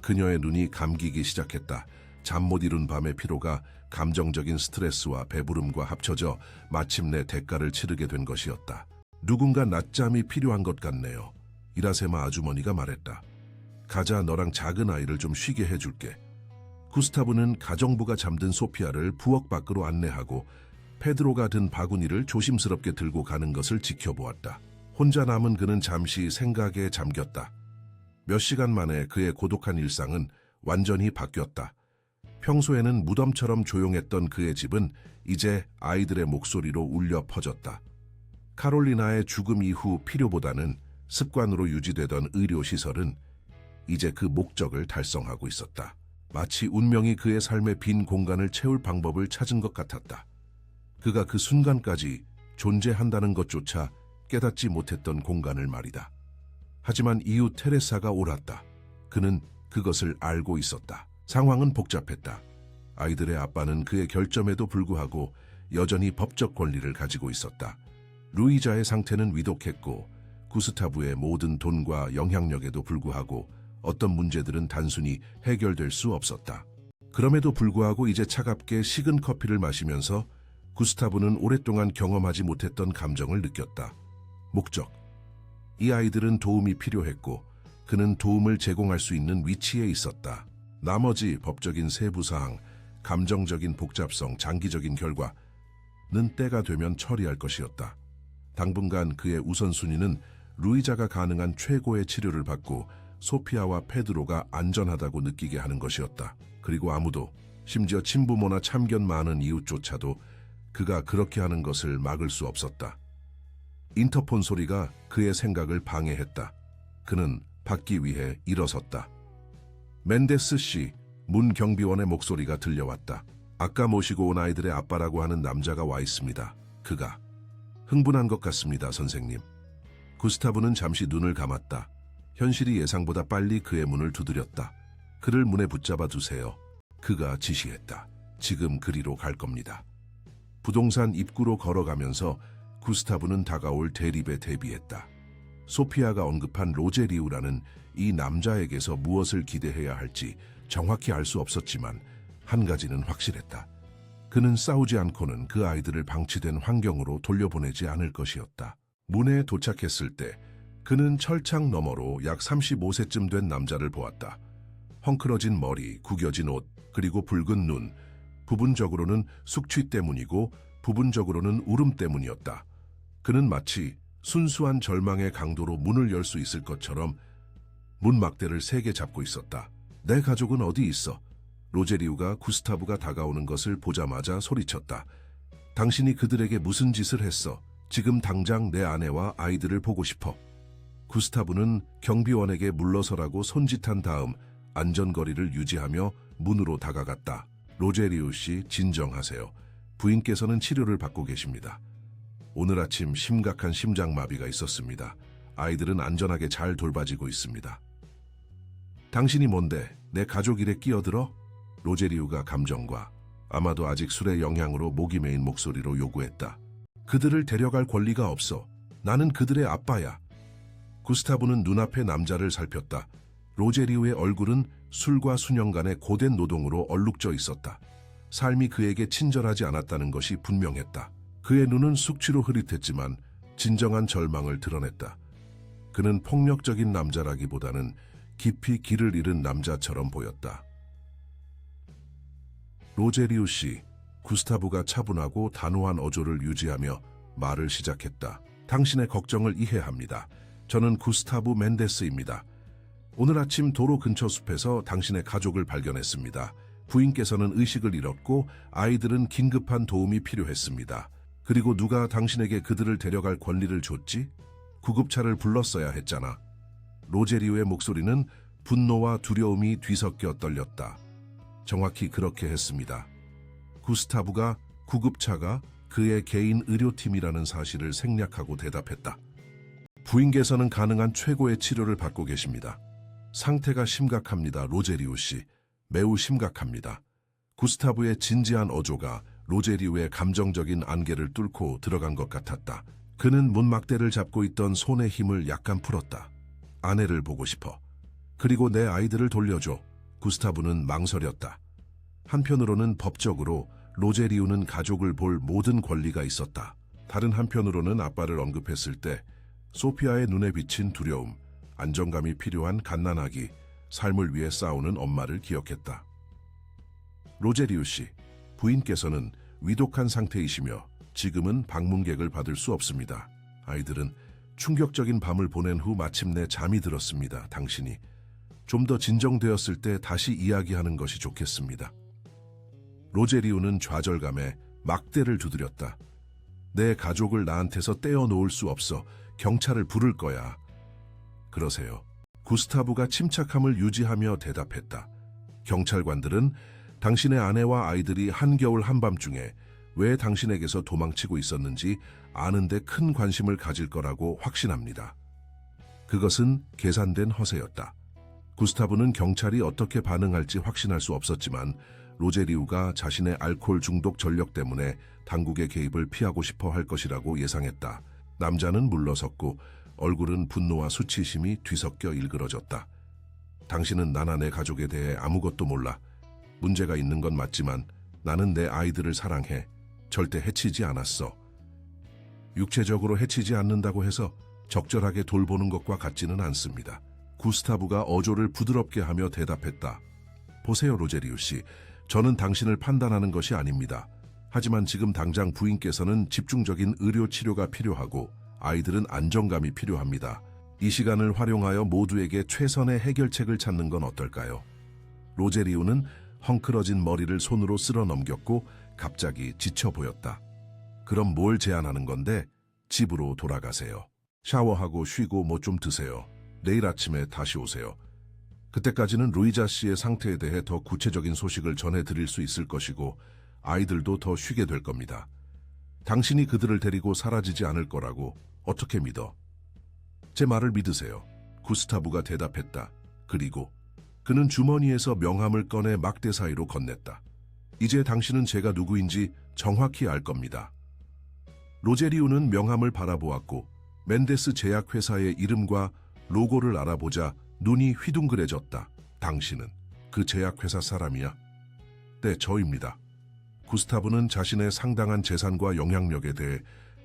그녀의 눈이 감기기 시작했다. 잠 못 이룬 밤의 피로가 감정적인 스트레스와 배부름과 합쳐져 마침내 대가를 치르게 된 것이었다. 누군가 낮잠이 필요한 것 같네요. 이라세마 아주머니가 말했다. 가자, 너랑 작은 아이를 좀 쉬게 해줄게. 구스타브는 가정부가 잠든 소피아를 부엌 밖으로 안내하고 페드로가 든 바구니를 조심스럽게 들고 가는 것을 지켜보았다. 혼자 남은 그는 잠시 생각에 잠겼다. 몇 시간 만에 그의 고독한 일상은 완전히 바뀌었다. 평소에는 무덤처럼 조용했던 그의 집은 이제 아이들의 목소리로 울려 퍼졌다. 카롤리나의 죽음 이후 필요보다는 습관으로 유지되던 의료시설은 이제 그 목적을 달성하고 있었다. 마치 운명이 그의 삶의 빈 공간을 채울 방법을 찾은 것 같았다. 그가 그 순간까지 존재한다는 것조차 깨닫지 못했던 공간을 말이다. 하지만 이후 테레사가 옳았다. 그는 그것을 알고 있었다. 상황은 복잡했다. 아이들의 아빠는 그의 결점에도 불구하고 여전히 법적 권리를 가지고 있었다. 루이자의 상태는 위독했고 구스타브의 모든 돈과 영향력에도 불구하고 어떤 문제들은 단순히 해결될 수 없었다. 그럼에도 불구하고 이제 차갑게 식은 커피를 마시면서 구스타브는 오랫동안 경험하지 못했던 감정을 느꼈다. 목적. 이 아이들은 도움이 필요했고 그는 도움을 제공할 수 있는 위치에 있었다. 나머지 법적인 세부사항, 감정적인 복잡성, 장기적인 결과는 때가 되면 처리할 것이었다. 당분간 그의 우선순위는 루이자가 가능한 최고의 치료를 받고 소피아와 페드로가 안전하다고 느끼게 하는 것이었다. 그리고 아무도, 심지어 친부모나 참견 많은 이웃조차도 그가 그렇게 하는 것을 막을 수 없었다. 인터폰 소리가 그의 생각을 방해했다. 그는 받기 위해 일어섰다. 멘데스 씨, 문 경비원의 목소리가 들려왔다. 아까 모시고 온 아이들의 아빠라고 하는 남자가 와 있습니다. 그가 흥분한 것 같습니다, 선생님. 구스타브는 잠시 눈을 감았다. 현실이 예상보다 빨리 그의 문을 두드렸다. 그를 문에 붙잡아 두세요. 그가 지시했다. 지금 그리로 갈 겁니다. 부동산 입구로 걸어가면서 구스타브는 다가올 대립에 대비했다. 소피아가 언급한 로제리우라는 이 남자에게서 무엇을 기대해야 할지 정확히 알 수 없었지만 한 가지는 확실했다. 그는 싸우지 않고는 그 아이들을 방치된 환경으로 돌려보내지 않을 것이었다. 문에 도착했을 때 그는 철창 너머로 약 35세쯤 된 남자를 보았다. 헝클어진 머리, 구겨진 옷, 그리고 붉은 눈. 부분적으로는 숙취 때문이고 부분적으로는 울음 때문이었다. 그는 마치 순수한 절망의 강도로 문을 열 수 있을 것처럼 문 막대를 세게 잡고 있었다. 내 가족은 어디 있어? 로제리우가 구스타브가 다가오는 것을 보자마자 소리쳤다. 당신이 그들에게 무슨 짓을 했어? 지금 당장 내 아내와 아이들을 보고 싶어. 구스타브는 경비원에게 물러서라고 손짓한 다음 안전거리를 유지하며 문으로 다가갔다. 로제리우 씨, 진정하세요. 부인께서는 치료를 받고 계십니다. 오늘 아침 심각한 심장마비가 있었습니다. 아이들은 안전하게 잘 돌봐지고 있습니다. 당신이 뭔데 내 가족 일에 끼어들어? 로제리우가 감정과 아마도 아직 술의 영향으로 목이 메인 목소리로 요구했다. 그들을 데려갈 권리가 없어. 나는 그들의 아빠야. 구스타브는 눈앞의 남자를 살폈다. 로제리우의 얼굴은 술과 수년 간의 고된 노동으로 얼룩져 있었다. 삶이 그에게 친절하지 않았다는 것이 분명했다. 그의 눈은 숙취로 흐릿했지만 진정한 절망을 드러냈다. 그는 폭력적인 남자라기보다는 깊이 길을 잃은 남자처럼 보였다. 로제리우 씨, 구스타브가 차분하고 단호한 어조를 유지하며 말을 시작했다. 당신의 걱정을 이해합니다. 저는 구스타브 멘데스입니다. 오늘 아침 도로 근처 숲에서 당신의 가족을 발견했습니다. 부인께서는 의식을 잃었고 아이들은 긴급한 도움이 필요했습니다. 그리고 누가 당신에게 그들을 데려갈 권리를 줬지? 구급차를 불렀어야 했잖아. 로제리우의 목소리는 분노와 두려움이 뒤섞여 떨렸다. 정확히 그렇게 했습니다. 구스타브가 구급차가 그의 개인 의료팀이라는 사실을 생략하고 대답했다. 부인께서는 가능한 최고의 치료를 받고 계십니다. 상태가 심각합니다, 로제리우 씨. 매우 심각합니다. 구스타브의 진지한 어조가 로제리우의 감정적인 안개를 뚫고 들어간 것 같았다. 그는 문막대를 잡고 있던 손의 힘을 약간 풀었다. 아내를 보고 싶어. 그리고 내 아이들을 돌려줘. 구스타브는 망설였다. 한편으로는 법적으로 로제리우는 가족을 볼 모든 권리가 있었다. 다른 한편으로는 아빠를 언급했을 때 소피아의 눈에 비친 두려움, 안정감이 필요한 갓난아기, 삶을 위해 싸우는 엄마를 기억했다. 로제리우 씨, 부인께서는 위독한 상태이시며 지금은 방문객을 받을 수 없습니다. 아이들은 충격적인 밤을 보낸 후 마침내 잠이 들었습니다. 당신이 좀 더 진정되었을 때 다시 이야기하는 것이 좋겠습니다. 로제리우는 좌절감에 막대를 두드렸다. 내 가족을 나한테서 떼어놓을 수 없어. 경찰을 부를 거야. 그러세요. 구스타브가 침착함을 유지하며 대답했다. 경찰관들은 당신의 아내와 아이들이 한겨울 한밤중에 왜 당신에게서 도망치고 있었는지 아는데 큰 관심을 가질 거라고 확신합니다. 그것은 계산된 허세였다. 구스타브는 경찰이 어떻게 반응할지 확신할 수 없었지만 로제리우가 자신의 알코올 중독 전력 때문에 당국의 개입을 피하고 싶어 할 것이라고 예상했다. 남자는 물러섰고 얼굴은 분노와 수치심이 뒤섞여 일그러졌다. 당신은 나나 내 가족에 대해 아무것도 몰라. 문제가 있는 건 맞지만 나는 내 아이들을 사랑해. 절대 해치지 않았어. 육체적으로 해치지 않는다고 해서 적절하게 돌보는 것과 같지는 않습니다. 구스타브가 어조를 부드럽게 하며 대답했다. 보세요, 로제리우 씨. 저는 당신을 판단하는 것이 아닙니다. 하지만 지금 당장 부인께서는 집중적인 의료 치료가 필요하고 아이들은 안정감이 필요합니다. 이 시간을 활용하여 모두에게 최선의 해결책을 찾는 건 어떨까요? 로제리우는 헝클어진 머리를 손으로 쓸어 넘겼고 갑자기 지쳐 보였다. 그럼 뭘 제안하는 건데? 집으로 돌아가세요. 샤워하고 쉬고 뭐 좀 드세요. 내일 아침에 다시 오세요. 그때까지는 루이자 씨의 상태에 대해 더 구체적인 소식을 전해드릴 수 있을 것이고 아이들도 더 쉬게 될 겁니다. 당신이 그들을 데리고 사라지지 않을 거라고 어떻게 믿어? 제 말을 믿으세요. 구스타브가 대답했다. 그리고 그는 주머니에서 명함을 꺼내 막대 사이로 건넸다. 이제 당신은 제가 누구인지 정확히 알 겁니다. 로제리우는 명함을 바라보았고 멘데스 제약회사의 이름과 로고를 알아보자 눈이 휘둥그레졌다. 당신은 그 제약회사 사람이야? 네, 저입니다. 구스타브는 자신의 상당한 재산과 영향력에 대해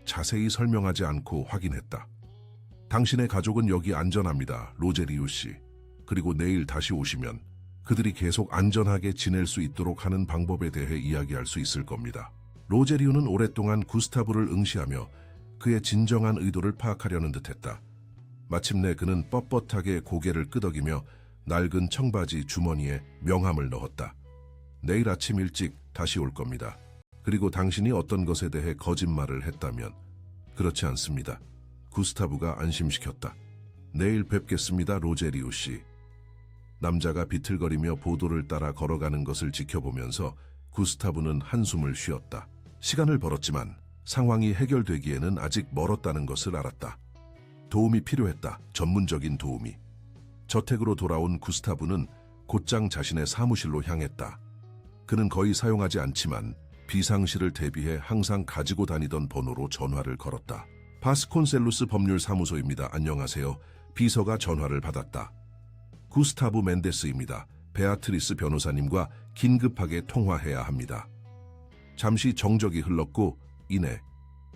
자세히 설명하지 않고 확인했다. 당신의 가족은 여기 안전합니다, 로제리우 씨. 그리고 내일 다시 오시면 그들이 계속 안전하게 지낼 수 있도록 하는 방법에 대해 이야기할 수 있을 겁니다. 로제리우는 오랫동안 구스타브를 응시하며 그의 진정한 의도를 파악하려는 듯했다. 마침내 그는 뻣뻣하게 고개를 끄덕이며 낡은 청바지 주머니에 명함을 넣었다. 내일 아침 일찍 다시 올 겁니다. 그리고 당신이 어떤 것에 대해 거짓말을 했다면 그렇지 않습니다. 구스타브가 안심시켰다. 내일 뵙겠습니다, 로제리우 씨. 남자가 비틀거리며 보도를 따라 걸어가는 것을 지켜보면서 구스타브는 한숨을 쉬었다. 시간을 벌었지만 상황이 해결되기에는 아직 멀었다는 것을 알았다. 도움이 필요했다. 전문적인 도움이. 저택으로 돌아온 구스타브는 곧장 자신의 사무실로 향했다. 그는 거의 사용하지 않지만 비상시를 대비해 항상 가지고 다니던 번호로 전화를 걸었다. 바스콘셀루스 법률사무소입니다. 안녕하세요. 비서가 전화를 받았다. 구스타브 멘데스입니다. 베아트리스 변호사님과 긴급하게 통화해야 합니다. 잠시 정적이 흘렀고 이내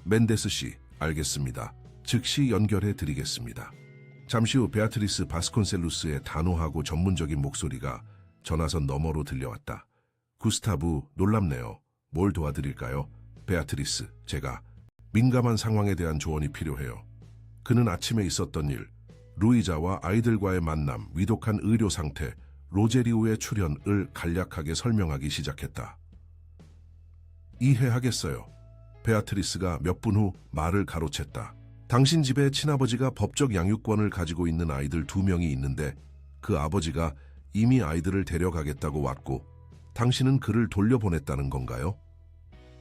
멘데스 씨, 알겠습니다. 즉시 연결해 드리겠습니다. 잠시 후 베아트리스 바스콘셀루스의 단호하고 전문적인 목소리가 전화선 너머로 들려왔다. 구스타브, 놀랍네요. 뭘 도와드릴까요? 베아트리스, 제가 민감한 상황에 대한 조언이 필요해요. 그는 아침에 있었던 일, 루이자와 아이들과의 만남, 위독한 의료 상태, 로제리우의 출현을 간략하게 설명하기 시작했다. 이해하겠어요. 베아트리스가 몇 분 후 말을 가로챘다. 당신 집에 친아버지가 법적 양육권을 가지고 있는 아이들 2명이 있는데 그 아버지가 이미 아이들을 데려가겠다고 왔고 당신은 그를 돌려보냈다는 건가요?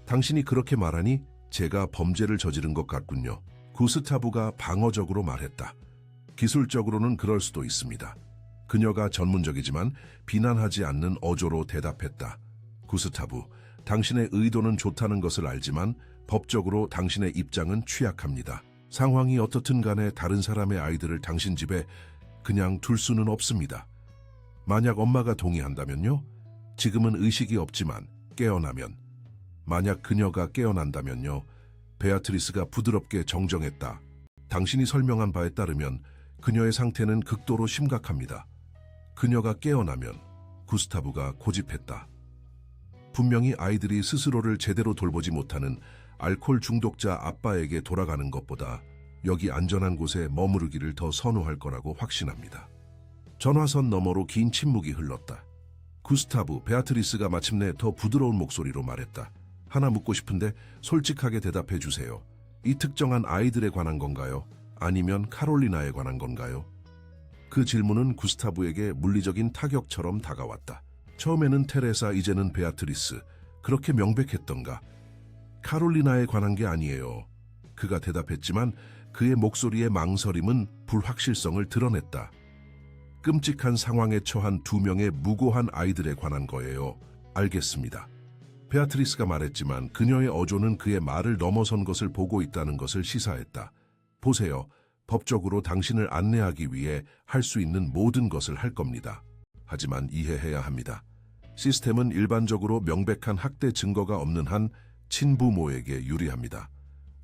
당신이 그렇게 말하니 제가 범죄를 저지른 것 같군요. 구스타브가 방어적으로 말했다. 기술적으로는 그럴 수도 있습니다. 그녀가 전문적이지만 비난하지 않는 어조로 대답했다. 구스타브, 당신의 의도는 좋다는 것을 알지만 법적으로 당신의 입장은 취약합니다. 상황이 어떻든 간에 다른 사람의 아이들을 당신 집에 그냥 둘 수는 없습니다. 만약 엄마가 동의한다면요? 지금은 의식이 없지만 깨어나면, 만약 그녀가 깨어난다면요? 베아트리스가 부드럽게 정정했다. 당신이 설명한 바에 따르면 그녀의 상태는 극도로 심각합니다. 그녀가 깨어나면, 구스타브가 고집했다. 분명히 아이들이 스스로를 제대로 돌보지 못하는 알코올 중독자 아빠에게 돌아가는 것보다 여기 안전한 곳에 머무르기를 더 선호할 거라고 확신합니다. 전화선 너머로 긴 침묵이 흘렀다. 구스타브, 베아트리스가 마침내 더 부드러운 목소리로 말했다. 하나 묻고 싶은데 솔직하게 대답해 주세요. 이 특정한 아이들에 관한 건가요? 아니면 카롤리나에 관한 건가요? 그 질문은 구스타브에게 물리적인 타격처럼 다가왔다. 처음에는 테레사, 이제는 베아트리스. 그렇게 명백했던가? 카롤리나에 관한 게 아니에요. 그가 대답했지만 그의 목소리의 망설임은 불확실성을 드러냈다. 끔찍한 상황에 처한 2명의 무고한 아이들에 관한 거예요. 알겠습니다. 베아트리스가 말했지만 그녀의 어조는 그의 말을 넘어선 것을 보고 있다는 것을 시사했다. 보세요. 법적으로 당신을 안내하기 위해 할 수 있는 모든 것을 할 겁니다. 하지만 이해해야 합니다. 시스템은 일반적으로 명백한 학대 증거가 없는 한 친부모에게 유리합니다.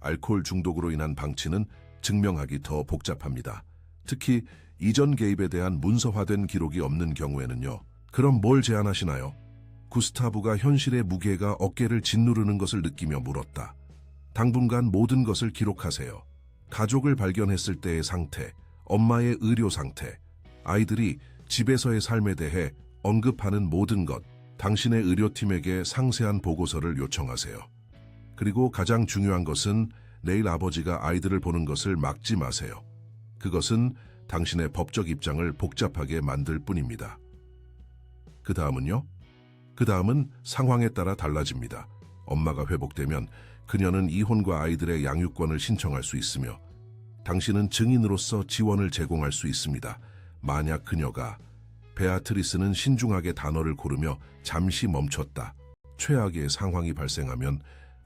알코올 중독으로 인한 방치는 증명하기 더 복잡합니다. 특히 이전 개입에 대한 문서화된 기록이 없는 경우에는요. 그럼 뭘 제안하시나요? 구스타브가 현실의 무게가 어깨를 짓누르는 것을 느끼며 물었다. 당분간 모든 것을 기록하세요. 가족을 발견했을 때의 상태, 엄마의 의료 상태, 아이들이 집에서의 삶에 대해 언급하는 모든 것, 당신의 의료팀에게 상세한 보고서를 요청하세요. 그리고 가장 중요한 것은 내일 아버지가 아이들을 보는 것을 막지 마세요. 그것은 당신의 법적 입장을 복잡하게 만들 뿐입니다. 그 다음은요? 그 다음은 상황에 따라 달라집니다. 엄마가 회복되면 그녀는 이혼과 아이들의 양육권을 신청할 수 있으며 당신은 증인으로서 지원을 제공할 수 있습니다. 만약 그녀가, 베아트리스는 신중하게 단어를 고르며 잠시 멈췄다. 최악의 상황이 발생하면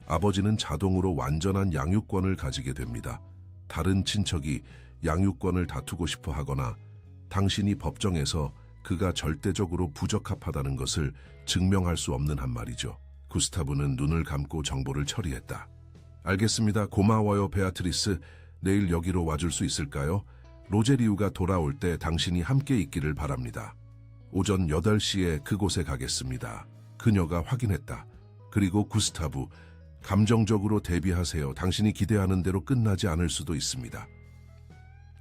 아버지는 자동으로 완전한 양육권을 가지게 됩니다. 다른 친척이 양육권을 다투고 싶어 하거나 당신이 법정에서 그가 절대적으로 부적합하다는 것을 증명할 수 없는 한 말이죠. 구스타브는 눈을 감고 정보를 처리했다. 알겠습니다. 고마워요, 베아트리스. 내일 여기로 와줄 수 있을까요? 로제리우가 돌아올 때 당신이 함께 있기를 바랍니다. 오전 8시에 그곳에 가겠습니다. 그녀가 확인했다. 그리고 구스타브, 감정적으로 대비하세요. 당신이 기대하는 대로 끝나지 않을 수도 있습니다.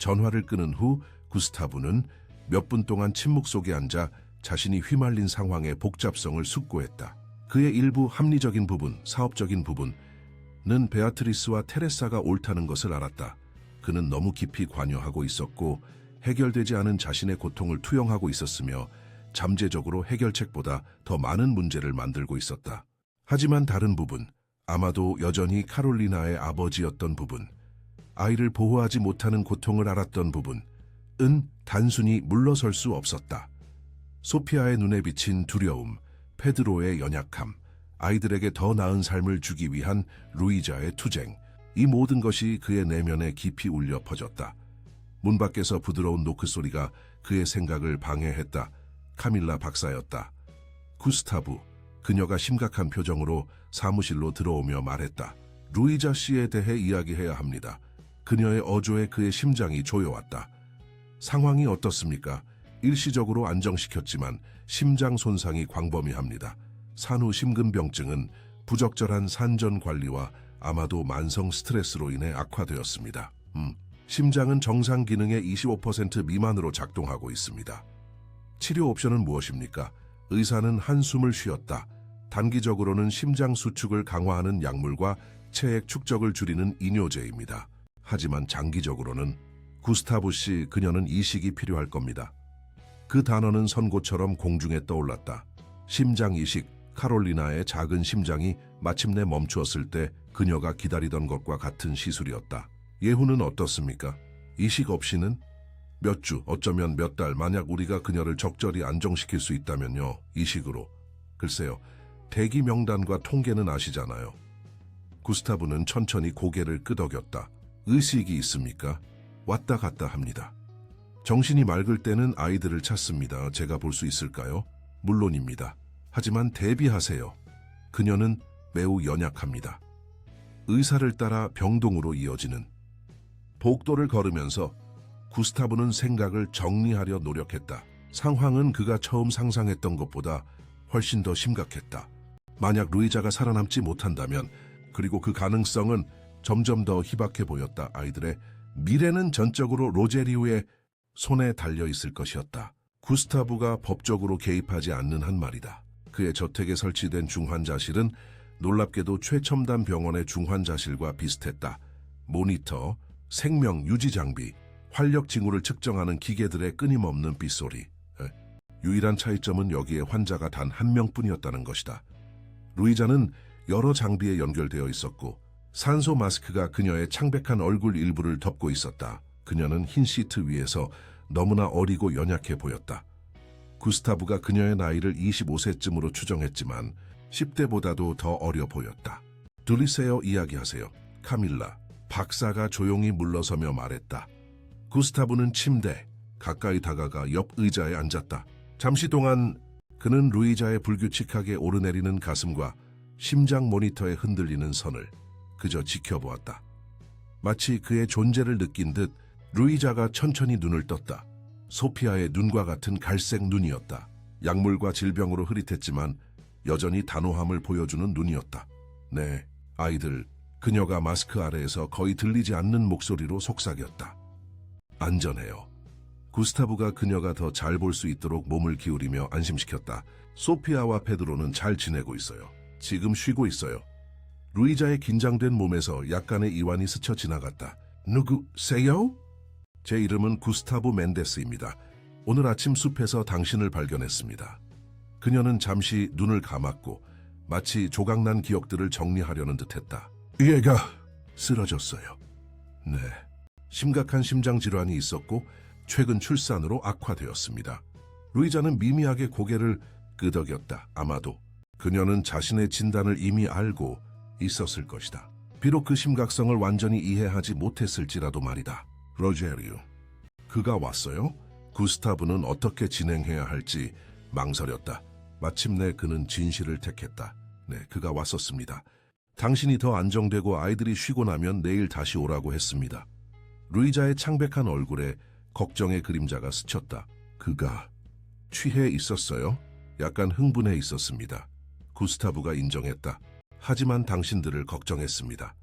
전화를 끊은 후 구스타브는 몇 분 동안 침묵 속에 앉아 자신이 휘말린 상황의 복잡성을 숙고했다. 그의 일부 합리적인 부분, 사업적인 부분은 베아트리스와 테레사가 옳다는 것을 알았다. 그는 너무 깊이 관여하고 있었고 해결되지 않은 자신의 고통을 투영하고 있었으며 잠재적으로 해결책보다 더 많은 문제를 만들고 있었다. 하지만 다른 부분, 아마도 여전히 카롤리나의 아버지였던 부분, 아이를 보호하지 못하는 고통을 알았던 부분은 단순히 물러설 수 없었다. 소피아의 눈에 비친 두려움, 페드로의 연약함, 아이들에게 더 나은 삶을 주기 위한 루이자의 투쟁, 이 모든 것이 그의 내면에 깊이 울려 퍼졌다. 문 밖에서 부드러운 노크 소리가 그의 생각을 방해했다. 카밀라 박사였다. 구스타브, 그녀가 심각한 표정으로 사무실로 들어오며 말했다. 루이자 씨에 대해 이야기해야 합니다. 그녀의 어조에 그의 심장이 조여왔다. 상황이 어떻습니까? 일시적으로 안정시켰지만 심장 손상이 광범위합니다. 산후 심근병증은 부적절한 산전 관리와 아마도 만성 스트레스로 인해 악화되었습니다. 심장은 정상 기능의 25% 미만으로 작동하고 있습니다. 치료 옵션은 무엇입니까? 의사는 한숨을 쉬었다. 단기적으로는 심장 수축을 강화하는 약물과 체액 축적을 줄이는 이뇨제입니다. 하지만 장기적으로는 구스타브 씨, 그녀는 이식이 필요할 겁니다. 그 단어는 선고처럼 공중에 떠올랐다. 심장 이식, 카롤리나의 작은 심장이 마침내 멈추었을 때 그녀가 기다리던 것과 같은 시술이었다. 예후는 어떻습니까? 이식 없이는? 몇 주, 어쩌면 몇 달, 만약 우리가 그녀를 적절히 안정시킬 수 있다면요. 이식으로. 글쎄요, 대기 명단과 통계는 아시잖아요. 구스타브는 천천히 고개를 끄덕였다. 의식이 있습니까? 왔다 갔다 합니다. 정신이 맑을 때는 아이들을 찾습니다. 제가 볼 수 있을까요? 물론입니다. 하지만 대비하세요. 그녀는 매우 연약합니다. 의사를 따라 병동으로 이어지는 복도를 걸으면서 구스타브는 생각을 정리하려 노력했다. 상황은 그가 처음 상상했던 것보다 훨씬 더 심각했다. 만약 루이자가 살아남지 못한다면, 그리고 그 가능성은 점점 더 희박해 보였다. 아이들의 미래는 전적으로 로제리우의 손에 달려있을 것이었다. 구스타브가 법적으로 개입하지 않는 한 말이다. 그의 저택에 설치된 중환자실은 놀랍게도 최첨단 병원의 중환자실과 비슷했다. 모니터, 생명 유지 장비, 활력 징후를 측정하는 기계들의 끊임없는 빗소리. 유일한 차이점은 여기에 환자가 단 한 명뿐이었다는 것이다. 루이자는 여러 장비에 연결되어 있었고 산소 마스크가 그녀의 창백한 얼굴 일부를 덮고 있었다. 그녀는 흰 시트 위에서 너무나 어리고 연약해 보였다. 구스타브가 그녀의 나이를 25세쯤으로 추정했지만 10대보다도 더 어려 보였다. 들리세요? 이야기하세요. 카밀라, 박사가 조용히 물러서며 말했다. 구스타브는 침대 가까이 다가가 옆 의자에 앉았다. 잠시 동안 그는 루이자의 불규칙하게 오르내리는 가슴과 심장 모니터에 흔들리는 선을 그저 지켜보았다. 마치 그의 존재를 느낀 듯 루이자가 천천히 눈을 떴다. 소피아의 눈과 같은 갈색 눈이었다. 약물과 질병으로 흐릿했지만 여전히 단호함을 보여주는 눈이었다. 네, 아이들, 그녀가 마스크 아래에서 거의 들리지 않는 목소리로 속삭였다. 안전해요. 구스타브가 그녀가 더 잘 볼 수 있도록 몸을 기울이며 안심시켰다. 소피아와 페드로는 잘 지내고 있어요. 지금 쉬고 있어요. 루이자의 긴장된 몸에서 약간의 이완이 스쳐 지나갔다. 누구세요? 제 이름은 구스타브 멘데스입니다. 오늘 아침 숲에서 당신을 발견했습니다. 그녀는 잠시 눈을 감았고 마치 조각난 기억들을 정리하려는 듯했다. 얘가 쓰러졌어요. 네, 심각한 심장 질환이 있었고 최근 출산으로 악화되었습니다. 루이자는 미미하게 고개를 끄덕였다. 아마도 그녀는 자신의 진단을 이미 알고 있었을 것이다. 비록 그 심각성을 완전히 이해하지 못했을지라도 말이다. 로제리우, 그가 왔어요? 구스타브는 어떻게 진행해야 할지 망설였다. 마침내 그는 진실을 택했다. 네, 그가 왔었습니다. 당신이 더 안정되고 아이들이 쉬고 나면 내일 다시 오라고 했습니다. 루이자의 창백한 얼굴에 걱정의 그림자가 스쳤다. 그가 취해 있었어요? 약간 흥분해 있었습니다. 구스타브가 인정했다. 하지만 당신들을 걱정했습니다.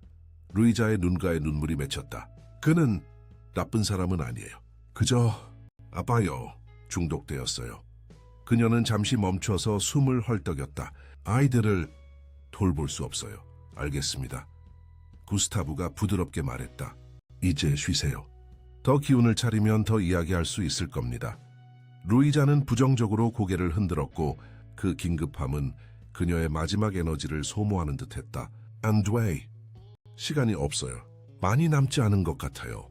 루이자의 눈가에 눈물이 맺혔다. 그는 나쁜 사람은 아니에요. 그저 아파요. 중독되었어요. 그녀는 잠시 멈춰서 숨을 헐떡였다. 아이들을 돌볼 수 없어요. 알겠습니다. 구스타브가 부드럽게 말했다. 이제 쉬세요. 더 기운을 차리면 더 이야기할 수 있을 겁니다. 루이자는 부정적으로 고개를 흔들었고 그 긴급함은 그녀의 마지막 에너지를 소모하는 듯했다. 안드웨이, 시간이 없어요. 많이 남지 않은 것 같아요.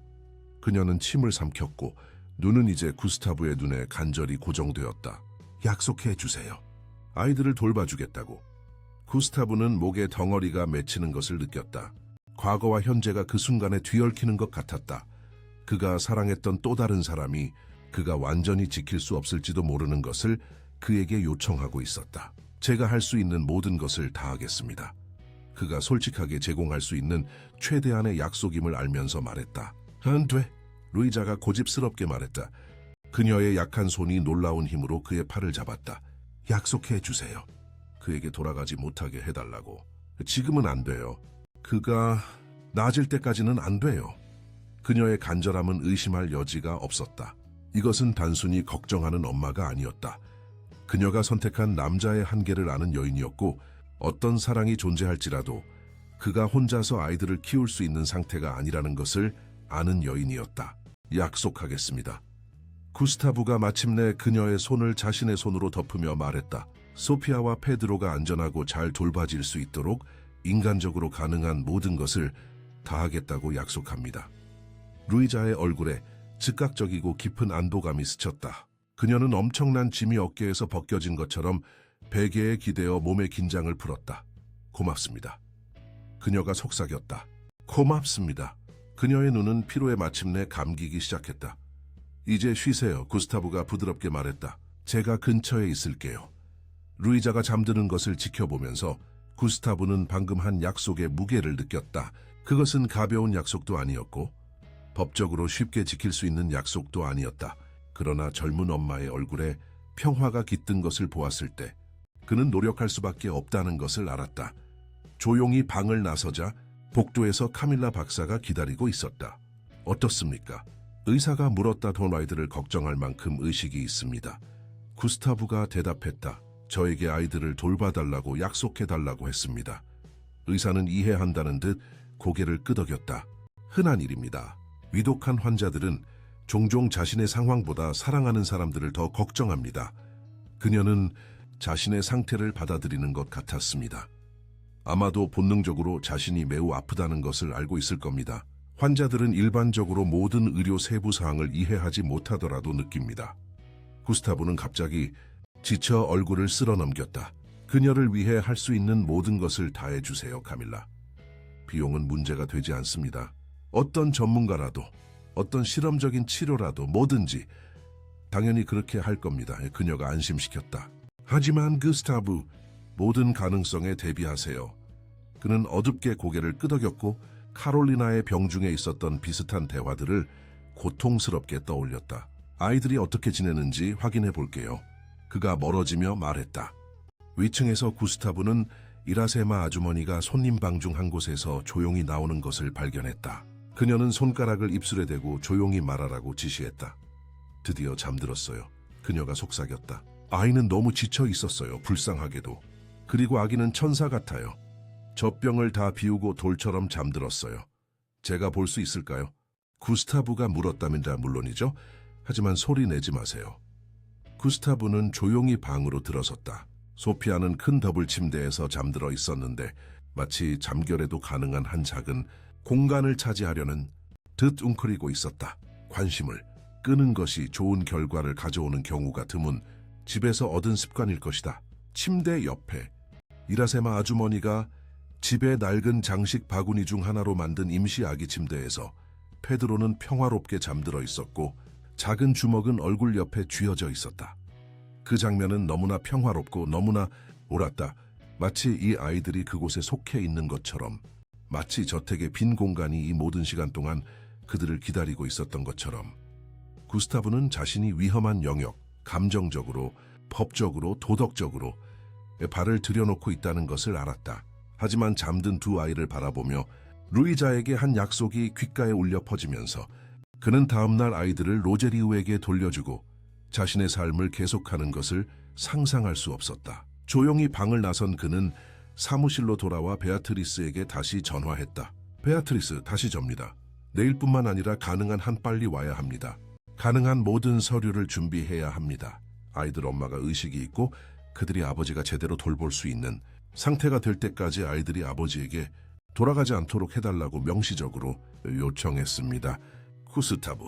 그녀는 침을 삼켰고 눈은 이제 구스타브의 눈에 간절히 고정되었다. 약속해 주세요. 아이들을 돌봐주겠다고. 구스타브는 목에 덩어리가 맺히는 것을 느꼈다. 과거와 현재가 그 순간에 뒤얽히는 것 같았다. 그가 사랑했던 또 다른 사람이 그가 완전히 지킬 수 없을지도 모르는 것을 그에게 요청하고 있었다. 제가 할 수 있는 모든 것을 다 하겠습니다. 그가 솔직하게 제공할 수 있는 최대한의 약속임을 알면서 말했다. 안 돼. 루이자가 고집스럽게 말했다. 그녀의 약한 손이 놀라운 힘으로 그의 팔을 잡았다. 약속해 주세요. 그에게 돌아가지 못하게 해달라고. 지금은 안 돼요. 그가 나아질 때까지는 안 돼요. 그녀의 간절함은 의심할 여지가 없었다. 이것은 단순히 걱정하는 엄마가 아니었다. 그녀가 선택한 남자의 한계를 아는 여인이었고 어떤 사랑이 존재할지라도 그가 혼자서 아이들을 키울 수 있는 상태가 아니라는 것을 아는 여인이었다. 약속하겠습니다. 구스타브가 마침내 그녀의 손을 자신의 손으로 덮으며 말했다. 소피아와 페드로가 안전하고 잘 돌봐질 수 있도록 인간적으로 가능한 모든 것을 다하겠다고 약속합니다. 루이자의 얼굴에 즉각적이고 깊은 안도감이 스쳤다. 그녀는 엄청난 짐이 어깨에서 벗겨진 것처럼 베개에 기대어 몸의 긴장을 풀었다. 고맙습니다. 그녀가 속삭였다. 고맙습니다. 그녀의 눈은 피로에 마침내 감기기 시작했다. 이제 쉬세요. 구스타브가 부드럽게 말했다. 제가 근처에 있을게요. 루이자가 잠드는 것을 지켜보면서 구스타브는 방금 한 약속의 무게를 느꼈다. 그것은 가벼운 약속도 아니었고 법적으로 쉽게 지킬 수 있는 약속도 아니었다. 그러나 젊은 엄마의 얼굴에 평화가 깃든 것을 보았을 때 그는 노력할 수밖에 없다는 것을 알았다. 조용히 방을 나서자 복도에서 카밀라 박사가 기다리고 있었다. 어떻습니까? 의사가 물었다. 돈아이들을 걱정할 만큼 의식이 있습니다. 구스타브가 대답했다. 저에게 아이들을 돌봐달라고 약속해달라고 했습니다. 의사는 이해한다는 듯 고개를 끄덕였다. 흔한 일입니다. 위독한 환자들은 종종 자신의 상황보다 사랑하는 사람들을 더 걱정합니다. 그녀는 자신의 상태를 받아들이는 것 같았습니다. 아마도 본능적으로 자신이 매우 아프다는 것을 알고 있을 겁니다. 환자들은 일반적으로 모든 의료 세부 사항을 이해하지 못하더라도 느낍니다. 구스타브는 갑자기 지쳐 얼굴을 쓸어 넘겼다. 그녀를 위해 할 수 있는 모든 것을 다해주세요, 카밀라. 비용은 문제가 되지 않습니다. 어떤 전문가라도, 어떤 실험적인 치료라도 뭐든지 당연히 그렇게 할 겁니다. 그녀가 안심시켰다. 하지만 구스타브, 모든 가능성에 대비하세요. 그는 어둡게 고개를 끄덕였고 카롤리나의 병중에 있었던 비슷한 대화들을 고통스럽게 떠올렸다. 아이들이 어떻게 지내는지 확인해 볼게요. 그가 멀어지며 말했다. 위층에서 구스타브는 이라세마 아주머니가 손님 방 중 한 곳에서 조용히 나오는 것을 발견했다. 그녀는 손가락을 입술에 대고 조용히 말하라고 지시했다. 드디어 잠들었어요. 그녀가 속삭였다. 아이는 너무 지쳐 있었어요. 불쌍하게도. 그리고 아기는 천사 같아요. 젖병을 다 비우고 돌처럼 잠들었어요. 제가 볼 수 있을까요? 구스타브가 물었답니다. 물론이죠. 하지만 소리 내지 마세요. 구스타브는 조용히 방으로 들어섰다. 소피아는 큰 더블 침대에서 잠들어 있었는데 마치 잠결에도 가능한 한 작은 공간을 차지하려는 듯 웅크리고 있었다. 관심을 끄는 것이 좋은 결과를 가져오는 경우가 드문 집에서 얻은 습관일 것이다. 침대 옆에 이라세마 아주머니가 집의 낡은 장식 바구니 중 하나로 만든 임시 아기 침대에서 페드로는 평화롭게 잠들어 있었고 작은 주먹은 얼굴 옆에 쥐어져 있었다. 그 장면은 너무나 평화롭고 너무나 옳았다. 마치 이 아이들이 그곳에 속해 있는 것처럼, 마치 저택의 빈 공간이 이 모든 시간 동안 그들을 기다리고 있었던 것처럼. 구스타브는 자신이 위험한 영역, 감정적으로, 법적으로, 도덕적으로 발을 들여놓고 있다는 것을 알았다. 하지만 잠든 두 아이를 바라보며 루이자에게 한 약속이 귓가에 울려 퍼지면서 그는 다음날 아이들을 로제리우에게 돌려주고 자신의 삶을 계속하는 것을 상상할 수 없었다. 조용히 방을 나선 그는 사무실로 돌아와 베아트리스에게 다시 전화했다. 베아트리스, 다시 접니다. 내일뿐만 아니라 가능한 한 빨리 와야 합니다. 가능한 모든 서류를 준비해야 합니다. 아이들 엄마가 의식이 있고 그들이 아버지가 제대로 돌볼 수 있는 상태가 될 때까지 아이들이 아버지에게 돌아가지 않도록 해달라고 명시적으로 요청했습니다. 구스타브.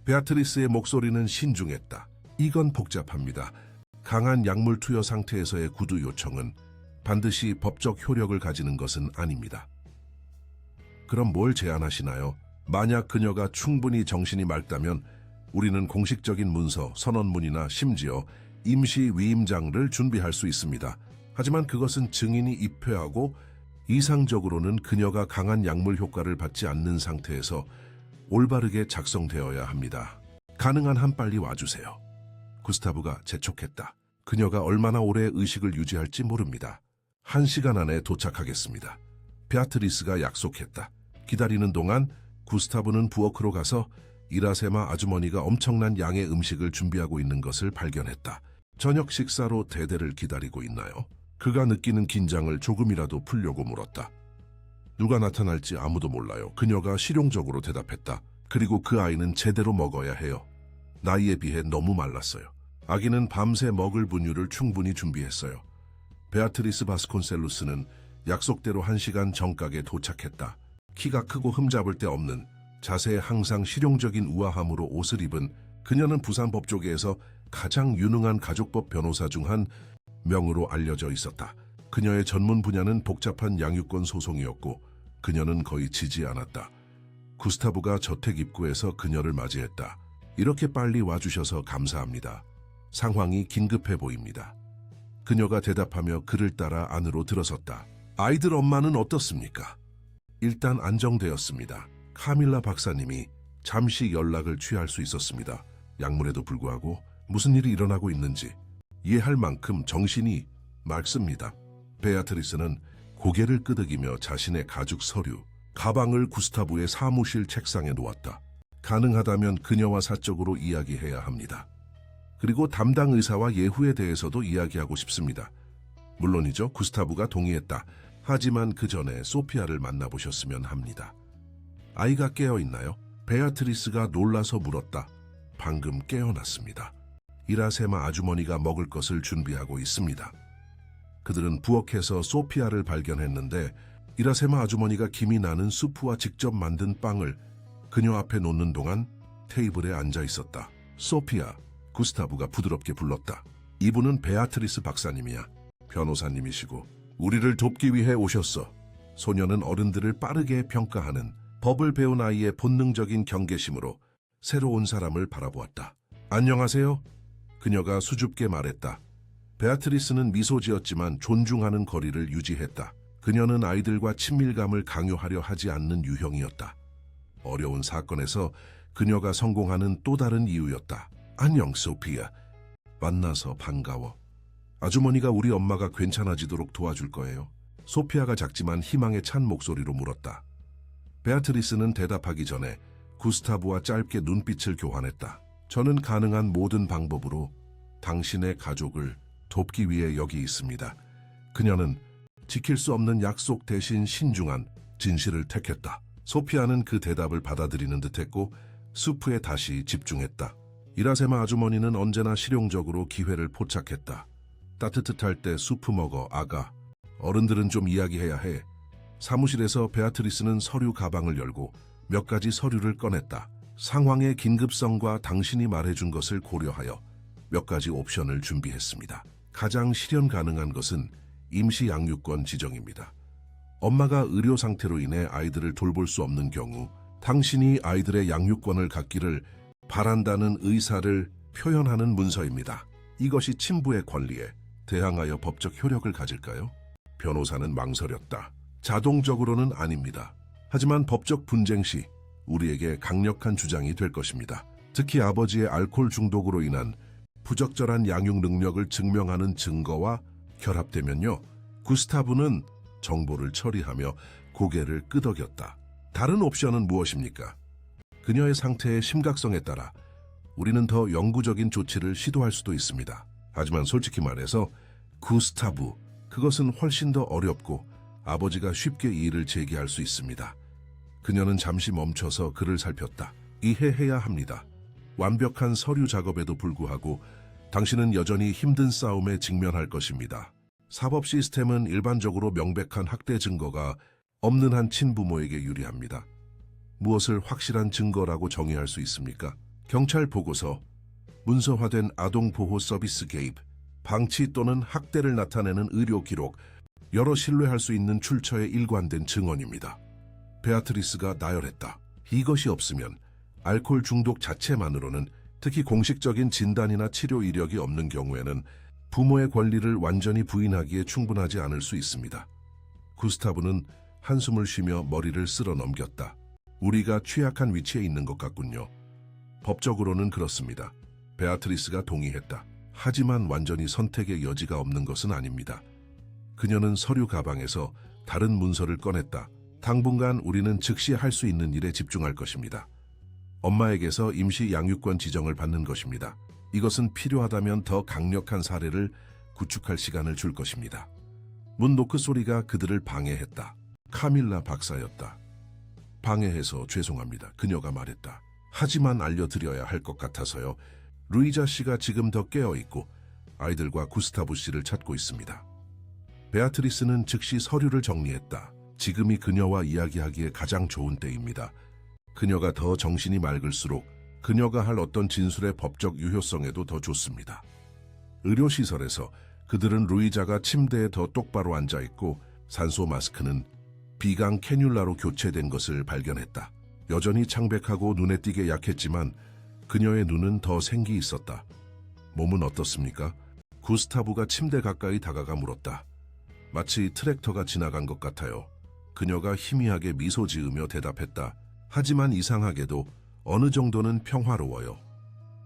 베아트리스의 목소리는 신중했다. 이건 복잡합니다. 강한 약물 투여 상태에서의 구두 요청은 반드시 법적 효력을 가지는 것은 아닙니다. 그럼 뭘 제안하시나요? 만약 그녀가 충분히 정신이 맑다면 우리는 공식적인 문서, 선언문이나 심지어 임시 위임장을 준비할 수 있습니다. 하지만 그것은 증인이 입회하고 이상적으로는 그녀가 강한 약물 효과를 받지 않는 상태에서 올바르게 작성되어야 합니다. 가능한 한 빨리 와주세요. 구스타브가 재촉했다. 그녀가 얼마나 오래 의식을 유지할지 모릅니다. 1시간 안에 도착하겠습니다. 베아트리스가 약속했다. 기다리는 동안 구스타브는 부엌으로 가서 이라세마 아주머니가 엄청난 양의 음식을 준비하고 있는 것을 발견했다. 저녁 식사로 대대를 기다리고 있나요? 그가 느끼는 긴장을 조금이라도 풀려고 물었다. 누가 나타날지 아무도 몰라요. 그녀가 실용적으로 대답했다. 그리고 그 아이는 제대로 먹어야 해요. 나이에 비해 너무 말랐어요. 아기는 밤새 먹을 분유를 충분히 준비했어요. 베아트리스 바스콘셀루스는 약속대로 1시간 정각에 도착했다. 키가 크고 흠잡을 데 없는 자세에 항상 실용적인 우아함으로 옷을 입은 그녀는 부산 법조계에서 가장 유능한 가족법 변호사 중 한 명으로 알려져 있었다. 그녀의 전문 분야는 복잡한 양육권 소송이었고 그녀는 거의 지지 않았다. 구스타브가 저택 입구에서 그녀를 맞이했다. 이렇게 빨리 와주셔서 감사합니다. 상황이 긴급해 보입니다. 그녀가 대답하며 그를 따라 안으로 들어섰다. 아이들 엄마는 어떻습니까? 일단 안정되었습니다. 카밀라 박사님이 잠시 연락을 취할 수 있었습니다. 약물에도 불구하고 무슨 일이 일어나고 있는지 이해할 만큼 정신이 맑습니다. 베아트리스는 고개를 끄덕이며 자신의 가죽 서류, 가방을 구스타브의 사무실 책상에 놓았다. 가능하다면 그녀와 사적으로 이야기해야 합니다. 그리고 담당 의사와 예후에 대해서도 이야기하고 싶습니다. 물론이죠. 구스타브가 동의했다. 하지만 그 전에 소피아를 만나보셨으면 합니다. 아이가 깨어있나요? 베아트리스가 놀라서 물었다. 방금 깨어났습니다. 이라세마 아주머니가 먹을 것을 준비하고 있습니다. 그들은 부엌에서 소피아를 발견했는데 이라세마 아주머니가 김이 나는 수프와 직접 만든 빵을 그녀 앞에 놓는 동안 테이블에 앉아 있었다. 소피아, 구스타브가 부드럽게 불렀다. 이분은 베아트리스 박사님이야. 변호사님이시고 우리를 돕기 위해 오셨어. 소녀는 어른들을 빠르게 평가하는 법을 배운 아이의 본능적인 경계심으로 새로운 사람을 바라보았다. 안녕하세요. 그녀가 수줍게 말했다. 베아트리스는 미소 지었지만 존중하는 거리를 유지했다. 그녀는 아이들과 친밀감을 강요하려 하지 않는 유형이었다. 어려운 사건에서 그녀가 성공하는 또 다른 이유였다. 안녕, 소피아. 만나서 반가워. 아주머니가 우리 엄마가 괜찮아지도록 도와줄 거예요. 소피아가 작지만 희망에 찬 목소리로 물었다. 베아트리스는 대답하기 전에 구스타브와 짧게 눈빛을 교환했다. 저는 가능한 모든 방법으로 당신의 가족을 돕기 위해 여기 있습니다. 그녀는 지킬 수 없는 약속 대신 신중한 진실을 택했다. 소피아는 그 대답을 받아들이는 듯했고 수프에 다시 집중했다. 이라세마 아주머니는 언제나 실용적으로 기회를 포착했다. 따뜻할 때 수프 먹어, 아가. 어른들은 좀 이야기해야 해. 사무실에서 베아트리스는 서류 가방을 열고 몇 가지 서류를 꺼냈다. 상황의 긴급성과 당신이 말해준 것을 고려하여 몇 가지 옵션을 준비했습니다. 가장 실현 가능한 것은 임시 양육권 지정입니다. 엄마가 의료 상태로 인해 아이들을 돌볼 수 없는 경우 당신이 아이들의 양육권을 갖기를 바란다는 의사를 표현하는 문서입니다. 이것이 친부의 권리에 대항하여 법적 효력을 가질까요? 변호사는 망설였다. 자동적으로는 아닙니다. 하지만 법적 분쟁 시 우리에게 강력한 주장이 될 것입니다. 특히 아버지의 알코올 중독으로 인한 부적절한 양육 능력을 증명하는 증거와 결합되면요. 구스타브는 정보를 처리하며 고개를 끄덕였다. 다른 옵션은 무엇입니까? 그녀의 상태의 심각성에 따라 우리는 더 영구적인 조치를 시도할 수도 있습니다. 하지만 솔직히 말해서 구스타브, 그것은 훨씬 더 어렵고 아버지가 쉽게 이의를 제기할 수 있습니다. 그녀는 잠시 멈춰서 그를 살폈다. 이해해야 합니다. 완벽한 서류 작업에도 불구하고 당신은 여전히 힘든 싸움에 직면할 것입니다. 사법 시스템은 일반적으로 명백한 학대 증거가 없는 한 친부모에게 유리합니다. 무엇을 확실한 증거라고 정의할 수 있습니까? 경찰 보고서, 문서화된 아동보호 서비스 개입, 방치 또는 학대를 나타내는 의료 기록, 여러 신뢰할 수 있는 출처에 일관된 증언입니다. 베아트리스가 나열했다. 이것이 없으면 알코올 중독 자체만으로는, 특히 공식적인 진단이나 치료 이력이 없는 경우에는 부모의 권리를 완전히 부인하기에 충분하지 않을 수 있습니다. 구스타브는 한숨을 쉬며 머리를 쓸어 넘겼다. 우리가 취약한 위치에 있는 것 같군요. 법적으로는 그렇습니다. 베아트리스가 동의했다. 하지만 완전히 선택의 여지가 없는 것은 아닙니다. 그녀는 서류 가방에서 다른 문서를 꺼냈다. 당분간 우리는 즉시 할 수 있는 일에 집중할 것입니다. 엄마에게서 임시 양육권 지정을 받는 것입니다. 이것은 필요하다면 더 강력한 사례를 구축할 시간을 줄 것입니다. 문 노크 소리가 그들을 방해했다. 카밀라 박사였다. 방해해서 죄송합니다. 그녀가 말했다. 하지만 알려드려야 할 것 같아서요. 루이자 씨가 지금 더 깨어있고 아이들과 구스타브 씨를 찾고 있습니다. 베아트리스는 즉시 서류를 정리했다. 지금이 그녀와 이야기하기에 가장 좋은 때입니다. 그녀가 더 정신이 맑을수록 그녀가 할 어떤 진술의 법적 유효성에도 더 좋습니다. 의료시설에서 그들은 루이자가 침대에 더 똑바로 앉아있고 산소 마스크는 비강 캐뉼라로 교체된 것을 발견했다. 여전히 창백하고 눈에 띄게 약했지만 그녀의 눈은 더 생기 있었다. 몸은 어떻습니까? 구스타브가 침대 가까이 다가가 물었다. 마치 트랙터가 지나간 것 같아요. 그녀가 희미하게 미소 지으며 대답했다. 하지만 이상하게도 어느 정도는 평화로워요.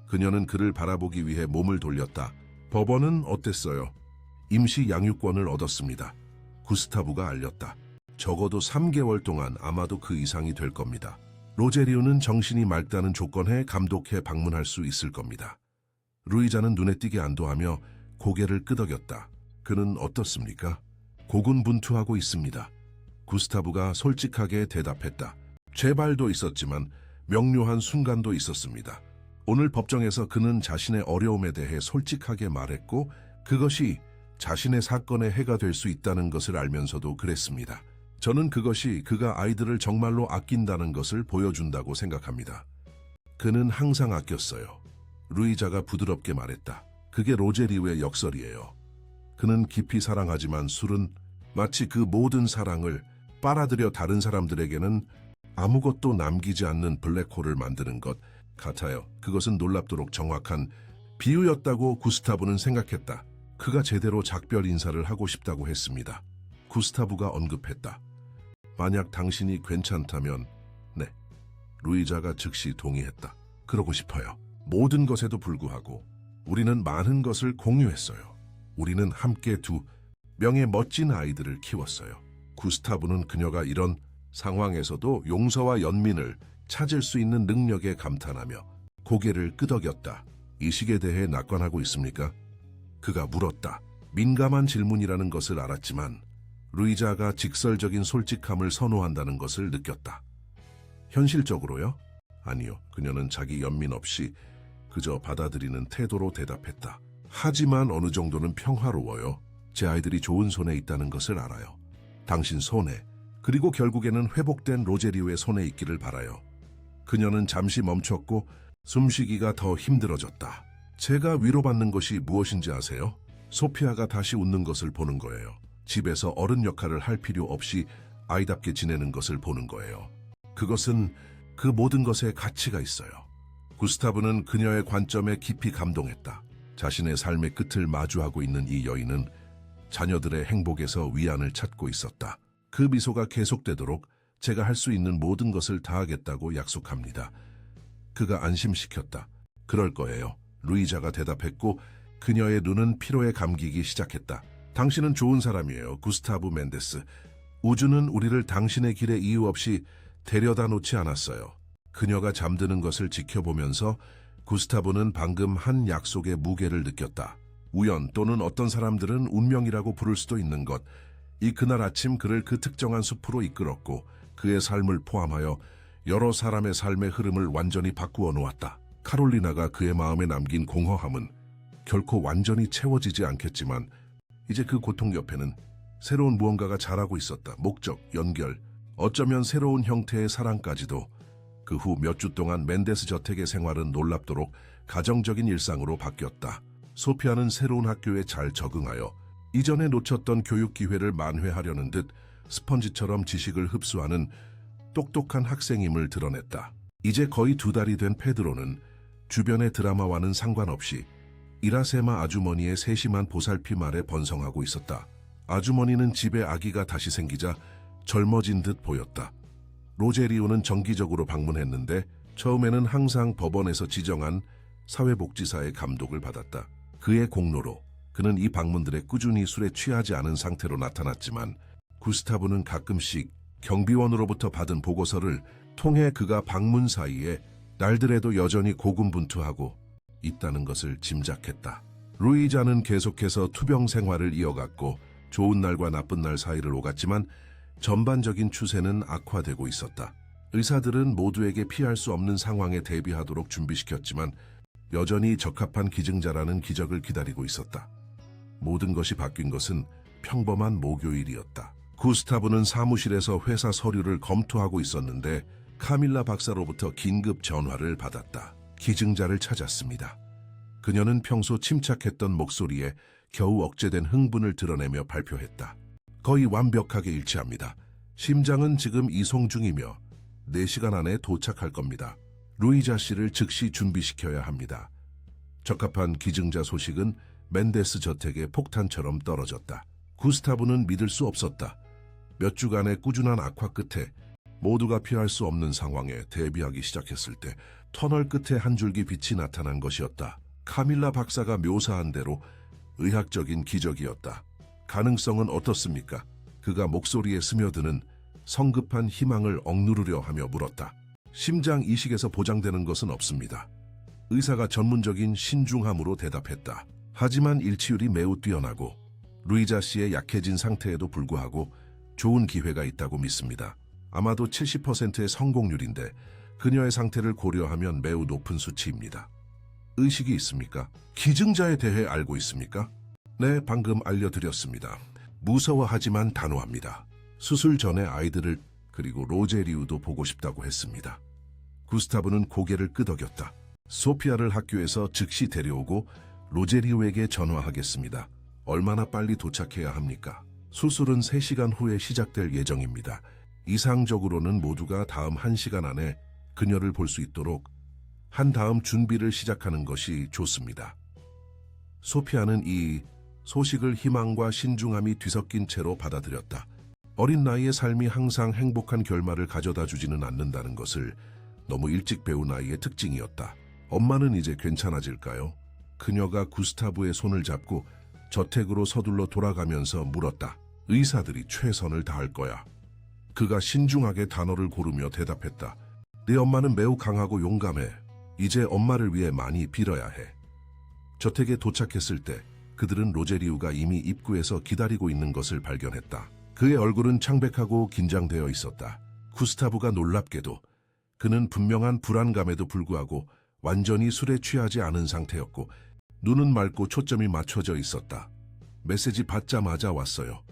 그녀는 그를 바라보기 위해 몸을 돌렸다. 법원은 어땠어요? 임시 양육권을 얻었습니다. 구스타브가 알렸다. 적어도 3개월 동안 아마도 그 이상이 될 겁니다. 로제리오는 정신이 맑다는 조건에 감독해 방문할 수 있을 겁니다. 루이자는 눈에 띄게 안도하며 고개를 끄덕였다. 그는 어떻습니까? 고군분투하고 있습니다. 구스타브가 솔직하게 대답했다. 재발도 있었지만 명료한 순간도 있었습니다. 오늘 법정에서 그는 자신의 어려움에 대해 솔직하게 말했고 그것이 자신의 사건에 해가 될 수 있다는 것을 알면서도 그랬습니다. 저는 그것이 그가 아이들을 정말로 아낀다는 것을 보여준다고 생각합니다. 그는 항상 아꼈어요. 루이자가 부드럽게 말했다. 그게 로제리오의 역설이에요. 그는 깊이 사랑하지만 술은 마치 그 모든 사랑을 빨아들여 다른 사람들에게는 아무것도 남기지 않는 블랙홀을 만드는 것 같아요. 그것은 놀랍도록 정확한 비유였다고 구스타브는 생각했다. 그가 제대로 작별 인사를 하고 싶다고 했습니다. 구스타브가 언급했다. 만약 당신이 괜찮다면, 네. 루이자가 즉시 동의했다. 그러고 싶어요. 모든 것에도 불구하고 우리는 많은 것을 공유했어요. 우리는 함께 2명의 멋진 아이들을 키웠어요. 구스타브는 그녀가 이런 상황에서도 용서와 연민을 찾을 수 있는 능력에 감탄하며 고개를 끄덕였다. 이식에 대해 낙관하고 있습니까? 그가 물었다. 민감한 질문이라는 것을 알았지만 루이자가 직설적인 솔직함을 선호한다는 것을 느꼈다. 현실적으로요? 아니요. 그녀는 자기 연민 없이 그저 받아들이는 태도로 대답했다. 하지만 어느 정도는 평화로워요. 제 아이들이 좋은 손에 있다는 것을 알아요. 당신 손에, 그리고 결국에는 회복된 로제리오의 손에 있기를 바라요. 그녀는 잠시 멈췄고 숨쉬기가 더 힘들어졌다. 제가 위로받는 것이 무엇인지 아세요? 소피아가 다시 웃는 것을 보는 거예요. 집에서 어른 역할을 할 필요 없이 아이답게 지내는 것을 보는 거예요. 그것은 그 모든 것에 가치가 있어요. 구스타브는 그녀의 관점에 깊이 감동했다. 자신의 삶의 끝을 마주하고 있는 이 여인은 자녀들의 행복에서 위안을 찾고 있었다. 그 미소가 계속되도록 제가 할 수 있는 모든 것을 다하겠다고 약속합니다. 그가 안심시켰다. 그럴 거예요. 루이자가 대답했고 그녀의 눈은 피로에 감기기 시작했다. 당신은 좋은 사람이에요, 구스타브 멘데스. 우주는 우리를 당신의 길에 이유 없이 데려다 놓지 않았어요. 그녀가 잠드는 것을 지켜보면서 구스타브는 방금 한 약속의 무게를 느꼈다. 우연 또는 어떤 사람들은 운명이라고 부를 수도 있는 것. 그날 아침 그를 그 특정한 숲으로 이끌었고 그의 삶을 포함하여 여러 사람의 삶의 흐름을 완전히 바꾸어 놓았다. 카롤리나가 그의 마음에 남긴 공허함은 결코 완전히 채워지지 않겠지만 이제 그 고통 옆에는 새로운 무언가가 자라고 있었다. 목적, 연결, 어쩌면 새로운 형태의 사랑까지도. 그 후 몇 주 동안 멘데스 저택의 생활은 놀랍도록 가정적인 일상으로 바뀌었다. 소피아는 새로운 학교에 잘 적응하여 이전에 놓쳤던 교육 기회를 만회하려는 듯 스펀지처럼 지식을 흡수하는 똑똑한 학생임을 드러냈다. 이제 거의 2달이 된 페드로는 주변의 드라마와는 상관없이 이라세마 아주머니의 세심한 보살핌 아래 번성하고 있었다. 아주머니는 집에 아기가 다시 생기자 젊어진 듯 보였다. 로제리오는 정기적으로 방문했는데 처음에는 항상 법원에서 지정한 사회복지사의 감독을 받았다. 그의 공로로 그는 이 방문들에 꾸준히 술에 취하지 않은 상태로 나타났지만 구스타브는 가끔씩 경비원으로부터 받은 보고서를 통해 그가 방문 사이에 날들에도 여전히 고군분투하고 있다는 것을 짐작했다. 루이자는 계속해서 투병 생활을 이어갔고 좋은 날과 나쁜 날 사이를 오갔지만 전반적인 추세는 악화되고 있었다. 의사들은 모두에게 피할 수 없는 상황에 대비하도록 준비시켰지만 여전히 적합한 기증자라는 기적을 기다리고 있었다. 모든 것이 바뀐 것은 평범한 목요일이었다. 구스타브는 사무실에서 회사 서류를 검토하고 있었는데 카밀라 박사로부터 긴급 전화를 받았다. 기증자를 찾았습니다. 그녀는 평소 침착했던 목소리에 겨우 억제된 흥분을 드러내며 발표했다. 거의 완벽하게 일치합니다. 심장은 지금 이송 중이며 4시간 안에 도착할 겁니다. 루이자 씨를 즉시 준비시켜야 합니다. 적합한 기증자 소식은 멘데스 저택에 폭탄처럼 떨어졌다. 구스타브는 믿을 수 없었다. 몇 주간의 꾸준한 악화 끝에 모두가 피할 수 없는 상황에 대비하기 시작했을 때 터널 끝에 한 줄기 빛이 나타난 것이었다. 카밀라 박사가 묘사한 대로 의학적인 기적이었다. 가능성은 어떻습니까? 그가 목소리에 스며드는 성급한 희망을 억누르려 하며 물었다. 심장 이식에서 보장되는 것은 없습니다. 의사가 전문적인 신중함으로 대답했다. 하지만 일치율이 매우 뛰어나고 루이자 씨의 약해진 상태에도 불구하고 좋은 기회가 있다고 믿습니다. 아마도 70%의 성공률인데 그녀의 상태를 고려하면 매우 높은 수치입니다. 의식이 있습니까? 기증자에 대해 알고 있습니까? 네, 방금 알려드렸습니다. 무서워하지만 단호합니다. 수술 전에 아이들을 그리고 로제리우도 보고 싶다고 했습니다. 구스타브는 고개를 끄덕였다. 소피아를 학교에서 즉시 데려오고 로제리우에게 전화하겠습니다. 얼마나 빨리 도착해야 합니까? 수술은 3시간 후에 시작될 예정입니다. 이상적으로는 모두가 다음 1시간 안에 그녀를 볼 수 있도록 한 다음 준비를 시작하는 것이 좋습니다. 소피아는 이 소식을 희망과 신중함이 뒤섞인 채로 받아들였다. 어린 나이의 삶이 항상 행복한 결말을 가져다 주지는 않는다는 것을 너무 일찍 배운 아이의 특징이었다. 엄마는 이제 괜찮아질까요? 그녀가 구스타브의 손을 잡고 저택으로 서둘러 돌아가면서 물었다. 의사들이 최선을 다할 거야. 그가 신중하게 단어를 고르며 대답했다. 내 엄마는 매우 강하고 용감해. 이제 엄마를 위해 많이 빌어야 해. 저택에 도착했을 때 그들은 로제리우가 이미 입구에서 기다리고 있는 것을 발견했다. 그의 얼굴은 창백하고 긴장되어 있었다. 구스타브가 놀랍게도 그는 분명한 불안감에도 불구하고 완전히 술에 취하지 않은 상태였고 눈은 맑고 초점이 맞춰져 있었다. 메시지 받자마자 왔어요.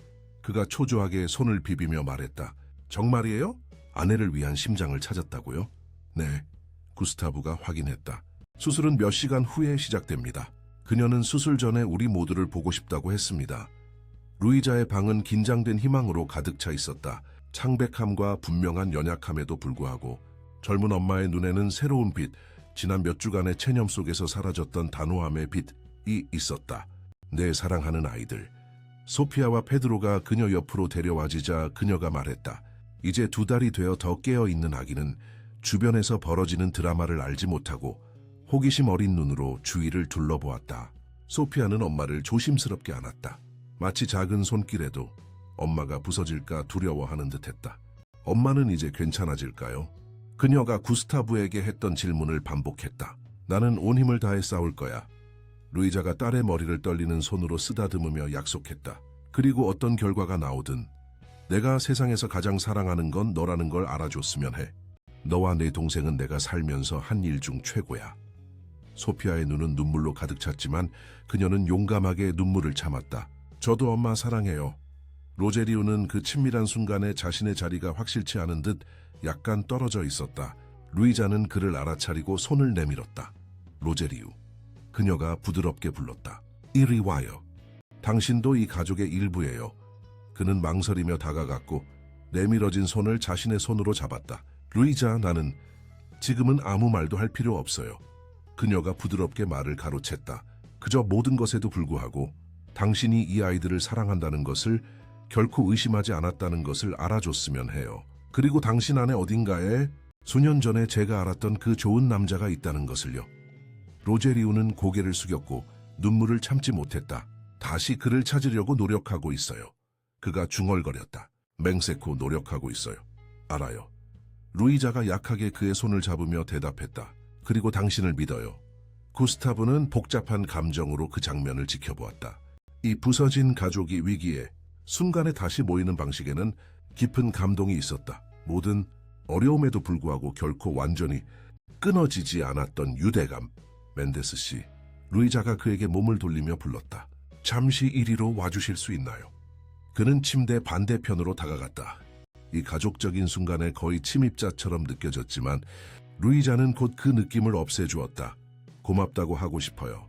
그가 초조하게 손을 비비며 말했다. 정말이에요? 아내를 위한 심장을 찾았다고요? 네, 구스타브가 확인했다. 수술은 몇 시간 후에 시작됩니다. 그녀는 수술 전에 우리 모두를 보고 싶다고 했습니다. 루이자의 방은 긴장된 희망으로 가득 차 있었다. 창백함과 분명한 연약함에도 불구하고 젊은 엄마의 눈에는 새로운 빛, 지난 몇 주간의 체념 속에서 사라졌던 단호함의 빛, 있었다. 내 사랑하는 아이들. 소피아와 페드로가 그녀 옆으로 데려와지자 그녀가 말했다. 이제 2달이 되어 더 깨어있는 아기는 주변에서 벌어지는 드라마를 알지 못하고 호기심 어린 눈으로 주위를 둘러보았다. 소피아는 엄마를 조심스럽게 안았다. 마치 작은 손길에도 엄마가 부서질까 두려워하는 듯했다. 엄마는 이제 괜찮아질까요? 그녀가 구스타브에게 했던 질문을 반복했다. 나는 온 힘을 다해 싸울 거야. 루이자가 딸의 머리를 떨리는 손으로 쓰다듬으며 약속했다. 그리고 어떤 결과가 나오든 내가 세상에서 가장 사랑하는 건 너라는 걸 알아줬으면 해. 너와 내 동생은 내가 살면서 한 일 중 최고야. 소피아의 눈은 눈물로 가득 찼지만 그녀는 용감하게 눈물을 참았다. 저도 엄마 사랑해요. 로제리우는 그 친밀한 순간에 자신의 자리가 확실치 않은 듯 약간 떨어져 있었다. 루이자는 그를 알아차리고 손을 내밀었다. 로제리우. 그녀가 부드럽게 불렀다. 이리 와요. 당신도 이 가족의 일부예요. 그는 망설이며 다가갔고 내밀어진 손을 자신의 손으로 잡았다. 루이자, 나는 지금은 아무 말도 할 필요 없어요. 그녀가 부드럽게 말을 가로챘다. 그저 모든 것에도 불구하고 당신이 이 아이들을 사랑한다는 것을 결코 의심하지 않았다는 것을 알아줬으면 해요. 그리고 당신 안에 어딘가에 수년 전에 제가 알았던 그 좋은 남자가 있다는 것을요. 로제리우는 고개를 숙였고 눈물을 참지 못했다. 다시 그를 찾으려고 노력하고 있어요. 그가 중얼거렸다. 맹세코 노력하고 있어요. 알아요. 루이자가 약하게 그의 손을 잡으며 대답했다. 그리고 당신을 믿어요. 구스타브는 복잡한 감정으로 그 장면을 지켜보았다. 이 부서진 가족이 위기에 순간에 다시 모이는 방식에는 깊은 감동이 있었다. 모든 어려움에도 불구하고 결코 완전히 끊어지지 않았던 유대감. 멘데스 씨, 루이자가 그에게 몸을 돌리며 불렀다. 잠시 이리로 와주실 수 있나요? 그는 침대 반대편으로 다가갔다. 이 가족적인 순간에 거의 침입자처럼 느껴졌지만 루이자는 곧 그 느낌을 없애주었다. 고맙다고 하고 싶어요.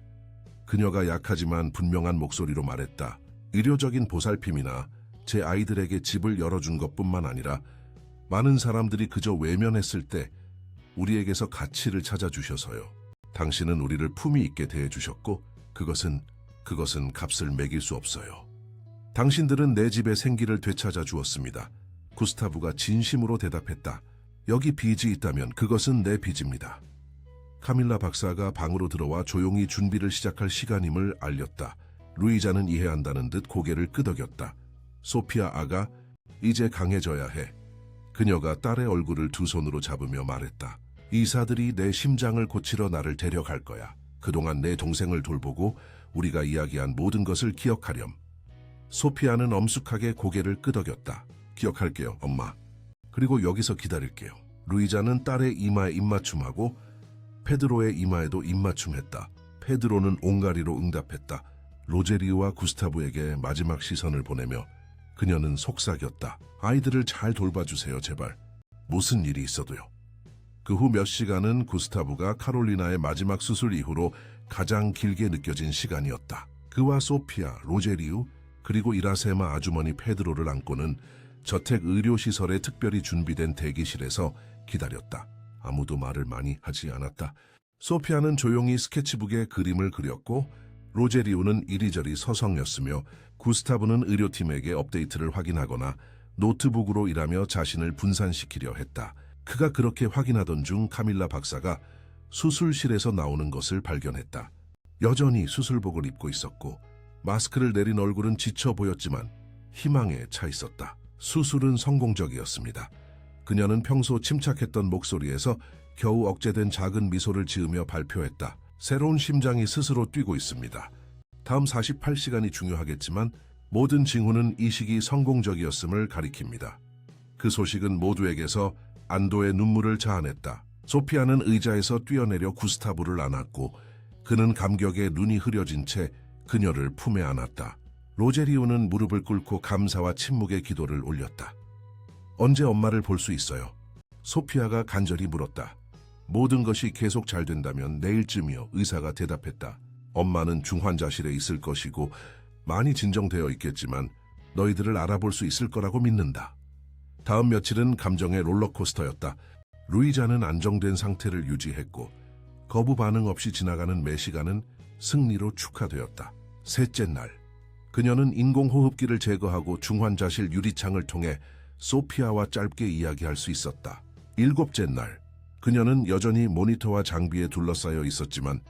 그녀가 약하지만 분명한 목소리로 말했다. 의료적인 보살핌이나 제 아이들에게 집을 열어준 것뿐만 아니라 많은 사람들이 그저 외면했을 때 우리에게서 가치를 찾아주셔서요. 당신은 우리를 품위 있게 대해주셨고 그것은 값을 매길 수 없어요. 당신들은 내 집의 생기를 되찾아 주었습니다. 구스타브가 진심으로 대답했다. 여기 빚이 있다면 그것은 내 빚입니다. 카밀라 박사가 방으로 들어와 조용히 준비를 시작할 시간임을 알렸다. 루이자는 이해한다는 듯 고개를 끄덕였다. 소피아 아가, 이제 강해져야 해. 그녀가 딸의 얼굴을 두 손으로 잡으며 말했다. 이사들이 내 심장을 고치러 나를 데려갈 거야. 그동안 내 동생을 돌보고 우리가 이야기한 모든 것을 기억하렴. 소피아는 엄숙하게 고개를 끄덕였다. 기억할게요, 엄마. 그리고 여기서 기다릴게요. 루이자는 딸의 이마에 입맞춤하고 페드로의 이마에도 입맞춤했다. 페드로는 옹가리로 응답했다. 로제리우와 구스타브에게 마지막 시선을 보내며 그녀는 속삭였다. 아이들을 잘 돌봐주세요, 제발. 무슨 일이 있어도요. 그 후 몇 시간은 구스타브가 카롤리나의 마지막 수술 이후로 가장 길게 느껴진 시간이었다. 그와 소피아, 로제리우, 그리고 이라세마 아주머니 페드로를 안고는 저택 의료시설에 특별히 준비된 대기실에서 기다렸다. 아무도 말을 많이 하지 않았다. 소피아는 조용히 스케치북에 그림을 그렸고 로제리우는 이리저리 서성였으며 구스타브는 의료팀에게 업데이트를 확인하거나 노트북으로 일하며 자신을 분산시키려 했다. 그가 그렇게 확인하던 중 카밀라 박사가 수술실에서 나오는 것을 발견했다. 여전히 수술복을 입고 있었고 마스크를 내린 얼굴은 지쳐 보였지만 희망에 차 있었다. 수술은 성공적이었습니다. 그녀는 평소 침착했던 목소리에서 겨우 억제된 작은 미소를 지으며 발표했다. 새로운 심장이 스스로 뛰고 있습니다. 다음 48시간이 중요하겠지만 모든 징후는 이식이 성공적이었음을 가리킵니다. 그 소식은 모두에게서 안도의 눈물을 자아냈다. 소피아는 의자에서 뛰어내려 구스타브를 안았고 그는 감격에 눈이 흐려진 채 그녀를 품에 안았다. 로제리우는 무릎을 꿇고 감사와 침묵의 기도를 올렸다. 언제 엄마를 볼 수 있어요? 소피아가 간절히 물었다. 모든 것이 계속 잘 된다면 내일쯤이요, 의사가 대답했다. 엄마는 중환자실에 있을 것이고 많이 진정되어 있겠지만 너희들을 알아볼 수 있을 거라고 믿는다. 다음 며칠은 감정의 롤러코스터였다. 루이자는 안정된 상태를 유지했고 거부 반응 없이 지나가는 매 시간은 승리로 축하되었다. 셋째 날, 그녀는 인공호흡기를 제거하고 중환자실 유리창을 통해 소피아와 짧게 이야기할 수 있었다. 일곱째 날, 그녀는 여전히 모니터와 장비에 둘러싸여 있었지만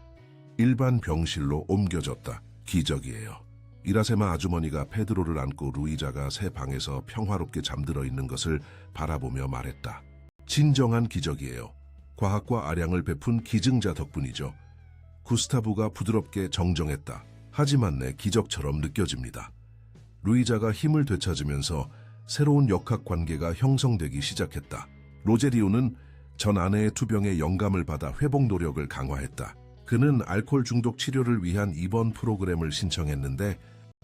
일반 병실로 옮겨졌다. 기적이에요. 이라세마 아주머니가 페드로를 안고 루이자가 새 방에서 평화롭게 잠들어 있는 것을 바라보며 말했다. 진정한 기적이에요. 과학과 아량을 베푼 기증자 덕분이죠. 구스타브가 부드럽게 정정했다. 하지만 내 기적처럼 느껴집니다. 루이자가 힘을 되찾으면서 새로운 역학관계가 형성되기 시작했다. 로제리오는 전 아내의 투병에 영감을 받아 회복 노력을 강화했다. 그는 알코올 중독 치료를 위한 입원 프로그램을 신청했는데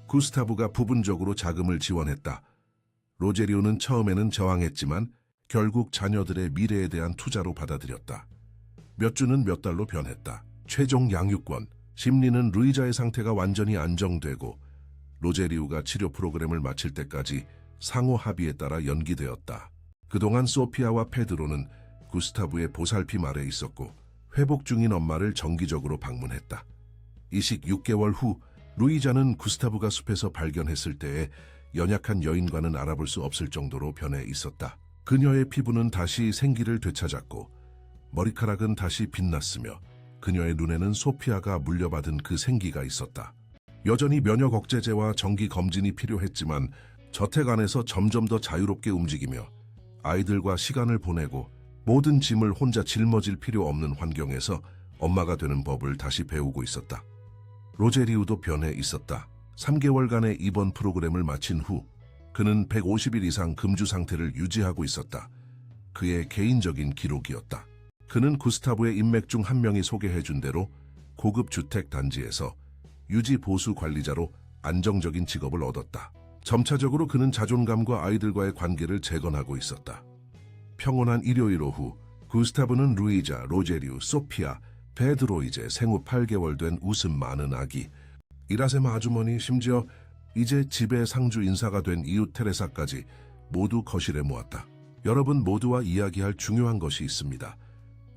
구스타브가 부분적으로 자금을 지원했다. 로제리오는 처음에는 저항했지만 결국 자녀들의 미래에 대한 투자로 받아들였다. 몇 주는 몇 달로 변했다. 최종 양육권, 심리는 루이자의 상태가 완전히 안정되고 로제리오가 치료 프로그램을 마칠 때까지 상호 합의에 따라 연기되었다. 그동안 소피아와 페드로는 구스타브의 보살핌 아래 있었고 회복 중인 엄마를 정기적으로 방문했다. 이식 6개월 후 루이자는 구스타브가 숲에서 발견했을 때의 연약한 여인과는 알아볼 수 없을 정도로 변해 있었다. 그녀의 피부는 다시 생기를 되찾았고 머리카락은 다시 빛났으며 그녀의 눈에는 소피아가 물려받은 그 생기가 있었다. 여전히 면역 억제제와 정기 검진이 필요했지만 저택 안에서 점점 더 자유롭게 움직이며 아이들과 시간을 보내고 모든 짐을 혼자 짊어질 필요 없는 환경에서 엄마가 되는 법을 다시 배우고 있었다. 로제리우도 변해 있었다. 3개월간의 입원 프로그램을 마친 후 그는 150일 이상 금주 상태를 유지하고 있었다. 그의 개인적인 기록이었다. 그는 구스타브의 인맥 중 한 명이 소개해준 대로 고급 주택 단지에서 유지 보수 관리자로 안정적인 직업을 얻었다. 점차적으로 그는 자존감과 아이들과의 관계를 재건하고 있었다. 평온한 일요일 오후, 구스타브는 루이자, 로제리우, 소피아, 페드로 이제 생후 8개월 된 웃음 많은 아기, 이라세마 아주머니 심지어 이제 집의 상주 인사가 된 이웃 테레사까지 모두 거실에 모았다. 여러분 모두와 이야기할 중요한 것이 있습니다.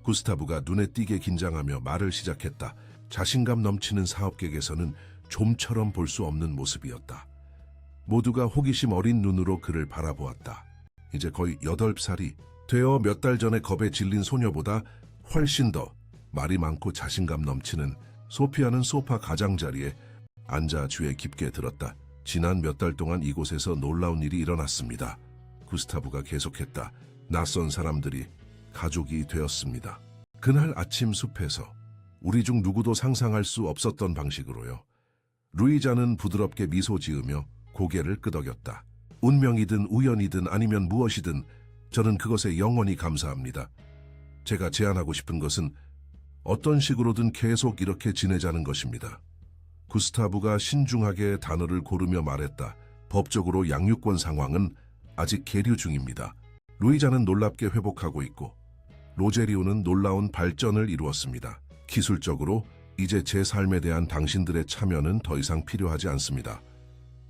구스타브가 눈에 띄게 긴장하며 말을 시작했다. 자신감 넘치는 사업객에서는 좀처럼 볼 수 없는 모습이었다. 모두가 호기심 어린 눈으로 그를 바라보았다. 이제 거의 8살이 되어 몇 달 전에 겁에 질린 소녀보다 훨씬 더 말이 많고 자신감 넘치는 소피아는 소파 가장자리에 앉아 주에 깊게 들었다. 지난 몇 달 동안 이곳에서 놀라운 일이 일어났습니다. 구스타브가 계속했다. 낯선 사람들이 가족이 되었습니다. 그날 아침 숲에서 우리 중 누구도 상상할 수 없었던 방식으로요. 루이자는 부드럽게 미소 지으며 고개를 끄덕였다. 운명이든 우연이든 아니면 무엇이든 저는 그것에 영원히 감사합니다. 제가 제안하고 싶은 것은 어떤 식으로든 계속 이렇게 지내자는 것입니다. 구스타브가 신중하게 단어를 고르며 말했다. 법적으로 양육권 상황은 아직 계류 중입니다. 루이자는 놀랍게 회복하고 있고 로제리오는 놀라운 발전을 이루었습니다. 기술적으로 이제 제 삶에 대한 당신들의 참여는 더 이상 필요하지 않습니다.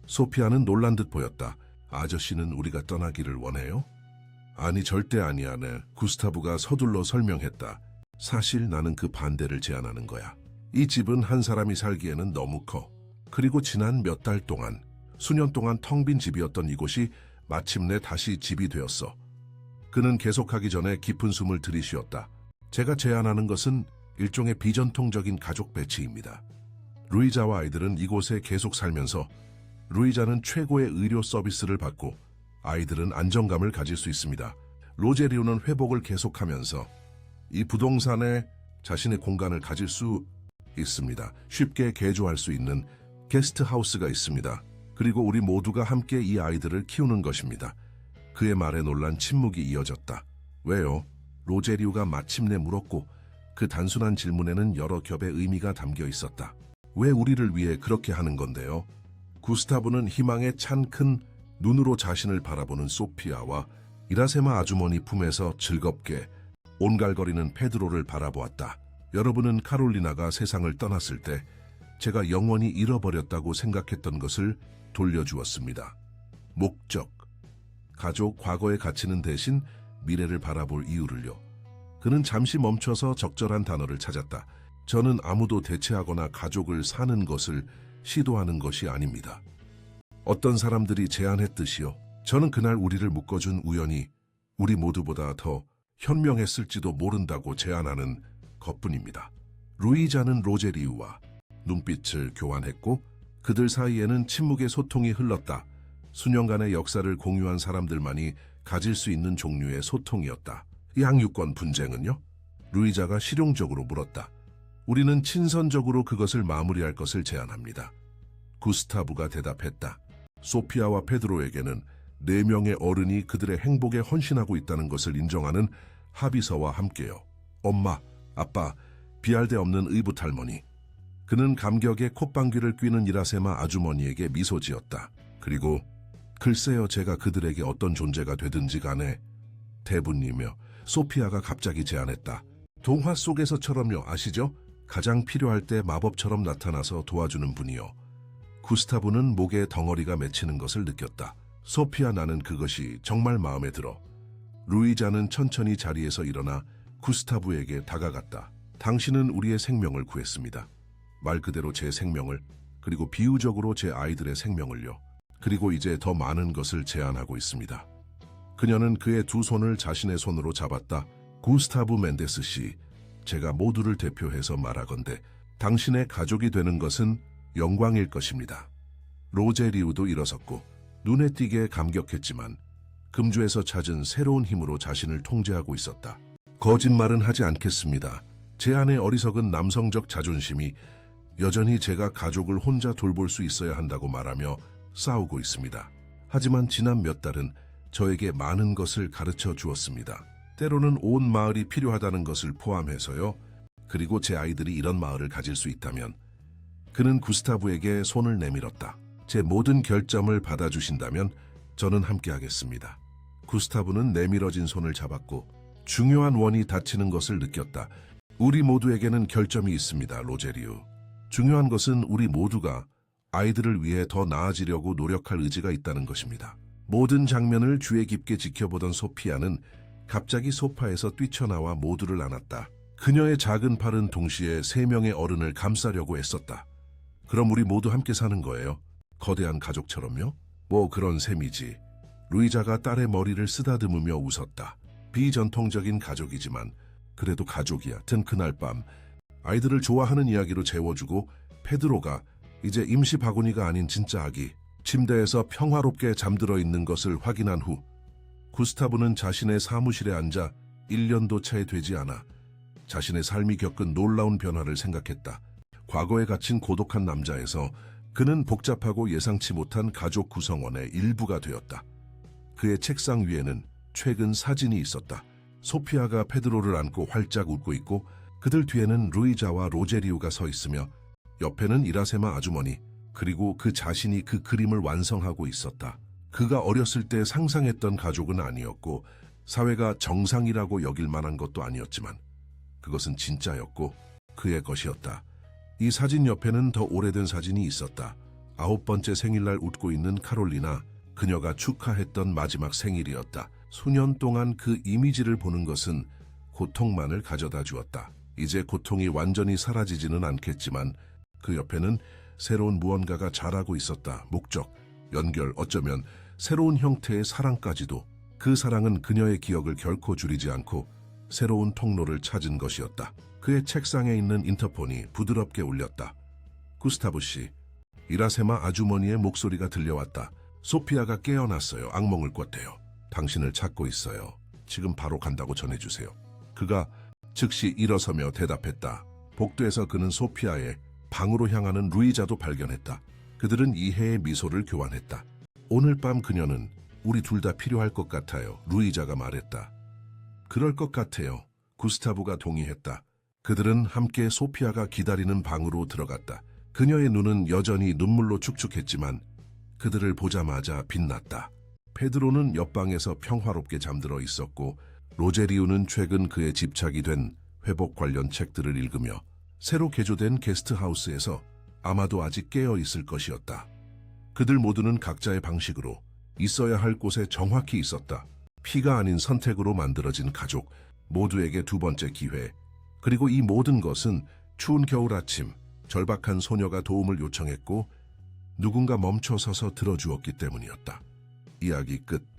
소피아는 놀란 듯 보였다. 아저씨는 우리가 떠나기를 원해요? 아니 절대 아니야. 네. 구스타브가 서둘러 설명했다. 사실 나는 그 반대를 제안하는 거야. 이 집은 한 사람이 살기에는 너무 커. 그리고 지난 몇 달 동안, 수년 동안 텅 빈 집이었던 이곳이 마침내 다시 집이 되었어. 그는 계속하기 전에 깊은 숨을 들이쉬었다. 제가 제안하는 것은 일종의 비전통적인 가족 배치입니다. 루이자와 아이들은 이곳에 계속 살면서 루이자는 최고의 의료 서비스를 받고 아이들은 안정감을 가질 수 있습니다. 로제리오는 회복을 계속하면서 이 부동산에 자신의 공간을 가질 수 있습니다. 쉽게 개조할 수 있는 게스트하우스가 있습니다. 그리고 우리 모두가 함께 이 아이들을 키우는 것입니다. 그의 말에 놀란 침묵이 이어졌다. 왜요? 로제리오가 마침내 물었고 그 단순한 질문에는 여러 겹의 의미가 담겨 있었다. 왜 우리를 위해 그렇게 하는 건데요? 구스타브는 희망에 찬 큰 눈으로 자신을 바라보는 소피아와 이라세마 아주머니 품에서 즐겁게 온갈거리는 페드로를 바라보았다. 여러분은 카롤리나가 세상을 떠났을 때 제가 영원히 잃어버렸다고 생각했던 것을 돌려주었습니다. 목적, 가족, 과거의 가치는 대신 미래를 바라볼 이유를요. 그는 잠시 멈춰서 적절한 단어를 찾았다. 저는 아무도 대체하거나 가족을 사는 것을 시도하는 것이 아닙니다. 어떤 사람들이 제안했듯이요. 저는 그날 우리를 묶어준 우연이 우리 모두보다 더 현명했을지도 모른다고 제안하는 것뿐입니다. 루이자는 로제리우와 눈빛을 교환했고 그들 사이에는 침묵의 소통이 흘렀다. 수년간의 역사를 공유한 사람들만이 가질 수 있는 종류의 소통이었다. 양육권 분쟁은요? 루이자가 실용적으로 물었다. 우리는 친선적으로 그것을 마무리할 것을 제안합니다. 구스타브가 대답했다. 소피아와 페드로에게는 4명의 어른이 그들의 행복에 헌신하고 있다는 것을 인정하는 합의서와 함께요. 엄마, 아빠, 비할데 없는 의붓 할머니. 그는 감격에 콧방귀를 뀌는 이라세마 아주머니에게 미소 지었다. 그리고 글쎄요, 제가 그들에게 어떤 존재가 되든지 간에 대부님이며 소피아가 갑자기 제안했다. 동화 속에서처럼요, 아시죠? 가장 필요할 때 마법처럼 나타나서 도와주는 분이요. 구스타브는 목에 덩어리가 맺히는 것을 느꼈다. 소피아, 나는 그것이 정말 마음에 들어. 루이자는 천천히 자리에서 일어나 구스타브에게 다가갔다. 당신은 우리의 생명을 구했습니다. 말 그대로 제 생명을, 그리고 비유적으로 제 아이들의 생명을요. 그리고 이제 더 많은 것을 제안하고 있습니다. 그녀는 그의 두 손을 자신의 손으로 잡았다. 구스타브 멘데스 씨, 제가 모두를 대표해서 말하건대 당신의 가족이 되는 것은 영광일 것입니다. 로제리우도 일어섰고 눈에 띄게 감격했지만 금주에서 찾은 새로운 힘으로 자신을 통제하고 있었다. 거짓말은 하지 않겠습니다. 제 안의 어리석은 남성적 자존심이 여전히 제가 가족을 혼자 돌볼 수 있어야 한다고 말하며 싸우고 있습니다. 하지만 지난 몇 달은 저에게 많은 것을 가르쳐 주었습니다. 때로는 온 마을이 필요하다는 것을 포함해서요. 그리고 제 아이들이 이런 마을을 가질 수 있다면. 그는 구스타브에게 손을 내밀었다. 제 모든 결점을 받아주신다면 저는 함께하겠습니다. 구스타브는 내밀어진 손을 잡았고 중요한 원이 닫히는 것을 느꼈다. 우리 모두에게는 결점이 있습니다, 로제리우. 중요한 것은 우리 모두가 아이들을 위해 더 나아지려고 노력할 의지가 있다는 것입니다. 모든 장면을 주의 깊게 지켜보던 소피아는 갑자기 소파에서 뛰쳐나와 모두를 안았다. 그녀의 작은 팔은 동시에 3명의 어른을 감싸려고 애썼다. 그럼 우리 모두 함께 사는 거예요? 거대한 가족처럼요? 뭐 그런 셈이지. 루이자가 딸의 머리를 쓰다듬으며 웃었다. 비전통적인 가족이지만 그래도 가족이야. 튼 그날 밤 아이들을 좋아하는 이야기로 재워주고 페드로가 이제 임시 바구니가 아닌 진짜 아기 침대에서 평화롭게 잠들어 있는 것을 확인한 후 구스타브는 자신의 사무실에 앉아 1년도 채 되지 않아 자신의 삶이 겪은 놀라운 변화를 생각했다. 과거에 갇힌 고독한 남자에서 그는 복잡하고 예상치 못한 가족 구성원의 일부가 되었다. 그의 책상 위에는 최근 사진이 있었다. 소피아가 페드로를 안고 활짝 웃고 있고 그들 뒤에는 루이자와 로제리우가 서 있으며 옆에는 이라세마 아주머니, 그리고 그 자신이 그 그림을 완성하고 있었다. 그가 어렸을 때 상상했던 가족은 아니었고 사회가 정상이라고 여길 만한 것도 아니었지만 그것은 진짜였고 그의 것이었다. 이 사진 옆에는 더 오래된 사진이 있었다. 9번째 생일날 웃고 있는 카롤리나, 그녀가 축하했던 마지막 생일이었다. 수년 동안 그 이미지를 보는 것은 고통만을 가져다 주었다. 이제 고통이 완전히 사라지지는 않겠지만 그 옆에는 새로운 무언가가 자라고 있었다. 목적, 연결, 어쩌면 새로운 형태의 사랑까지도. 그 사랑은 그녀의 기억을 결코 줄이지 않고 새로운 통로를 찾은 것이었다. 그의 책상에 있는 인터폰이 부드럽게 울렸다. 구스타브 씨, 이라세마 아주머니의 목소리가 들려왔다. 소피아가 깨어났어요. 악몽을 꿨대요. 당신을 찾고 있어요. 지금 바로 간다고 전해주세요. 그가 즉시 일어서며 대답했다. 복도에서 그는 소피아의 방으로 향하는 루이자도 발견했다. 그들은 이해의 미소를 교환했다. 오늘 밤 그녀는 우리 둘 다 필요할 것 같아요. 루이자가 말했다. 그럴 것 같아요. 구스타브가 동의했다. 그들은 함께 소피아가 기다리는 방으로 들어갔다. 그녀의 눈은 여전히 눈물로 축축했지만 그들을 보자마자 빛났다. 페드로는 옆방에서 평화롭게 잠들어 있었고 로제리우는 최근 그의 집착이 된 회복 관련 책들을 읽으며 새로 개조된 게스트하우스에서 아마도 아직 깨어 있을 것이었다. 그들 모두는 각자의 방식으로 있어야 할 곳에 정확히 있었다. 피가 아닌 선택으로 만들어진 가족, 모두에게 두 번째 기회. 그리고 이 모든 것은 추운 겨울 아침, 절박한 소녀가 도움을 요청했고 누군가 멈춰서서 들어주었기 때문이었다. 이야기 끝.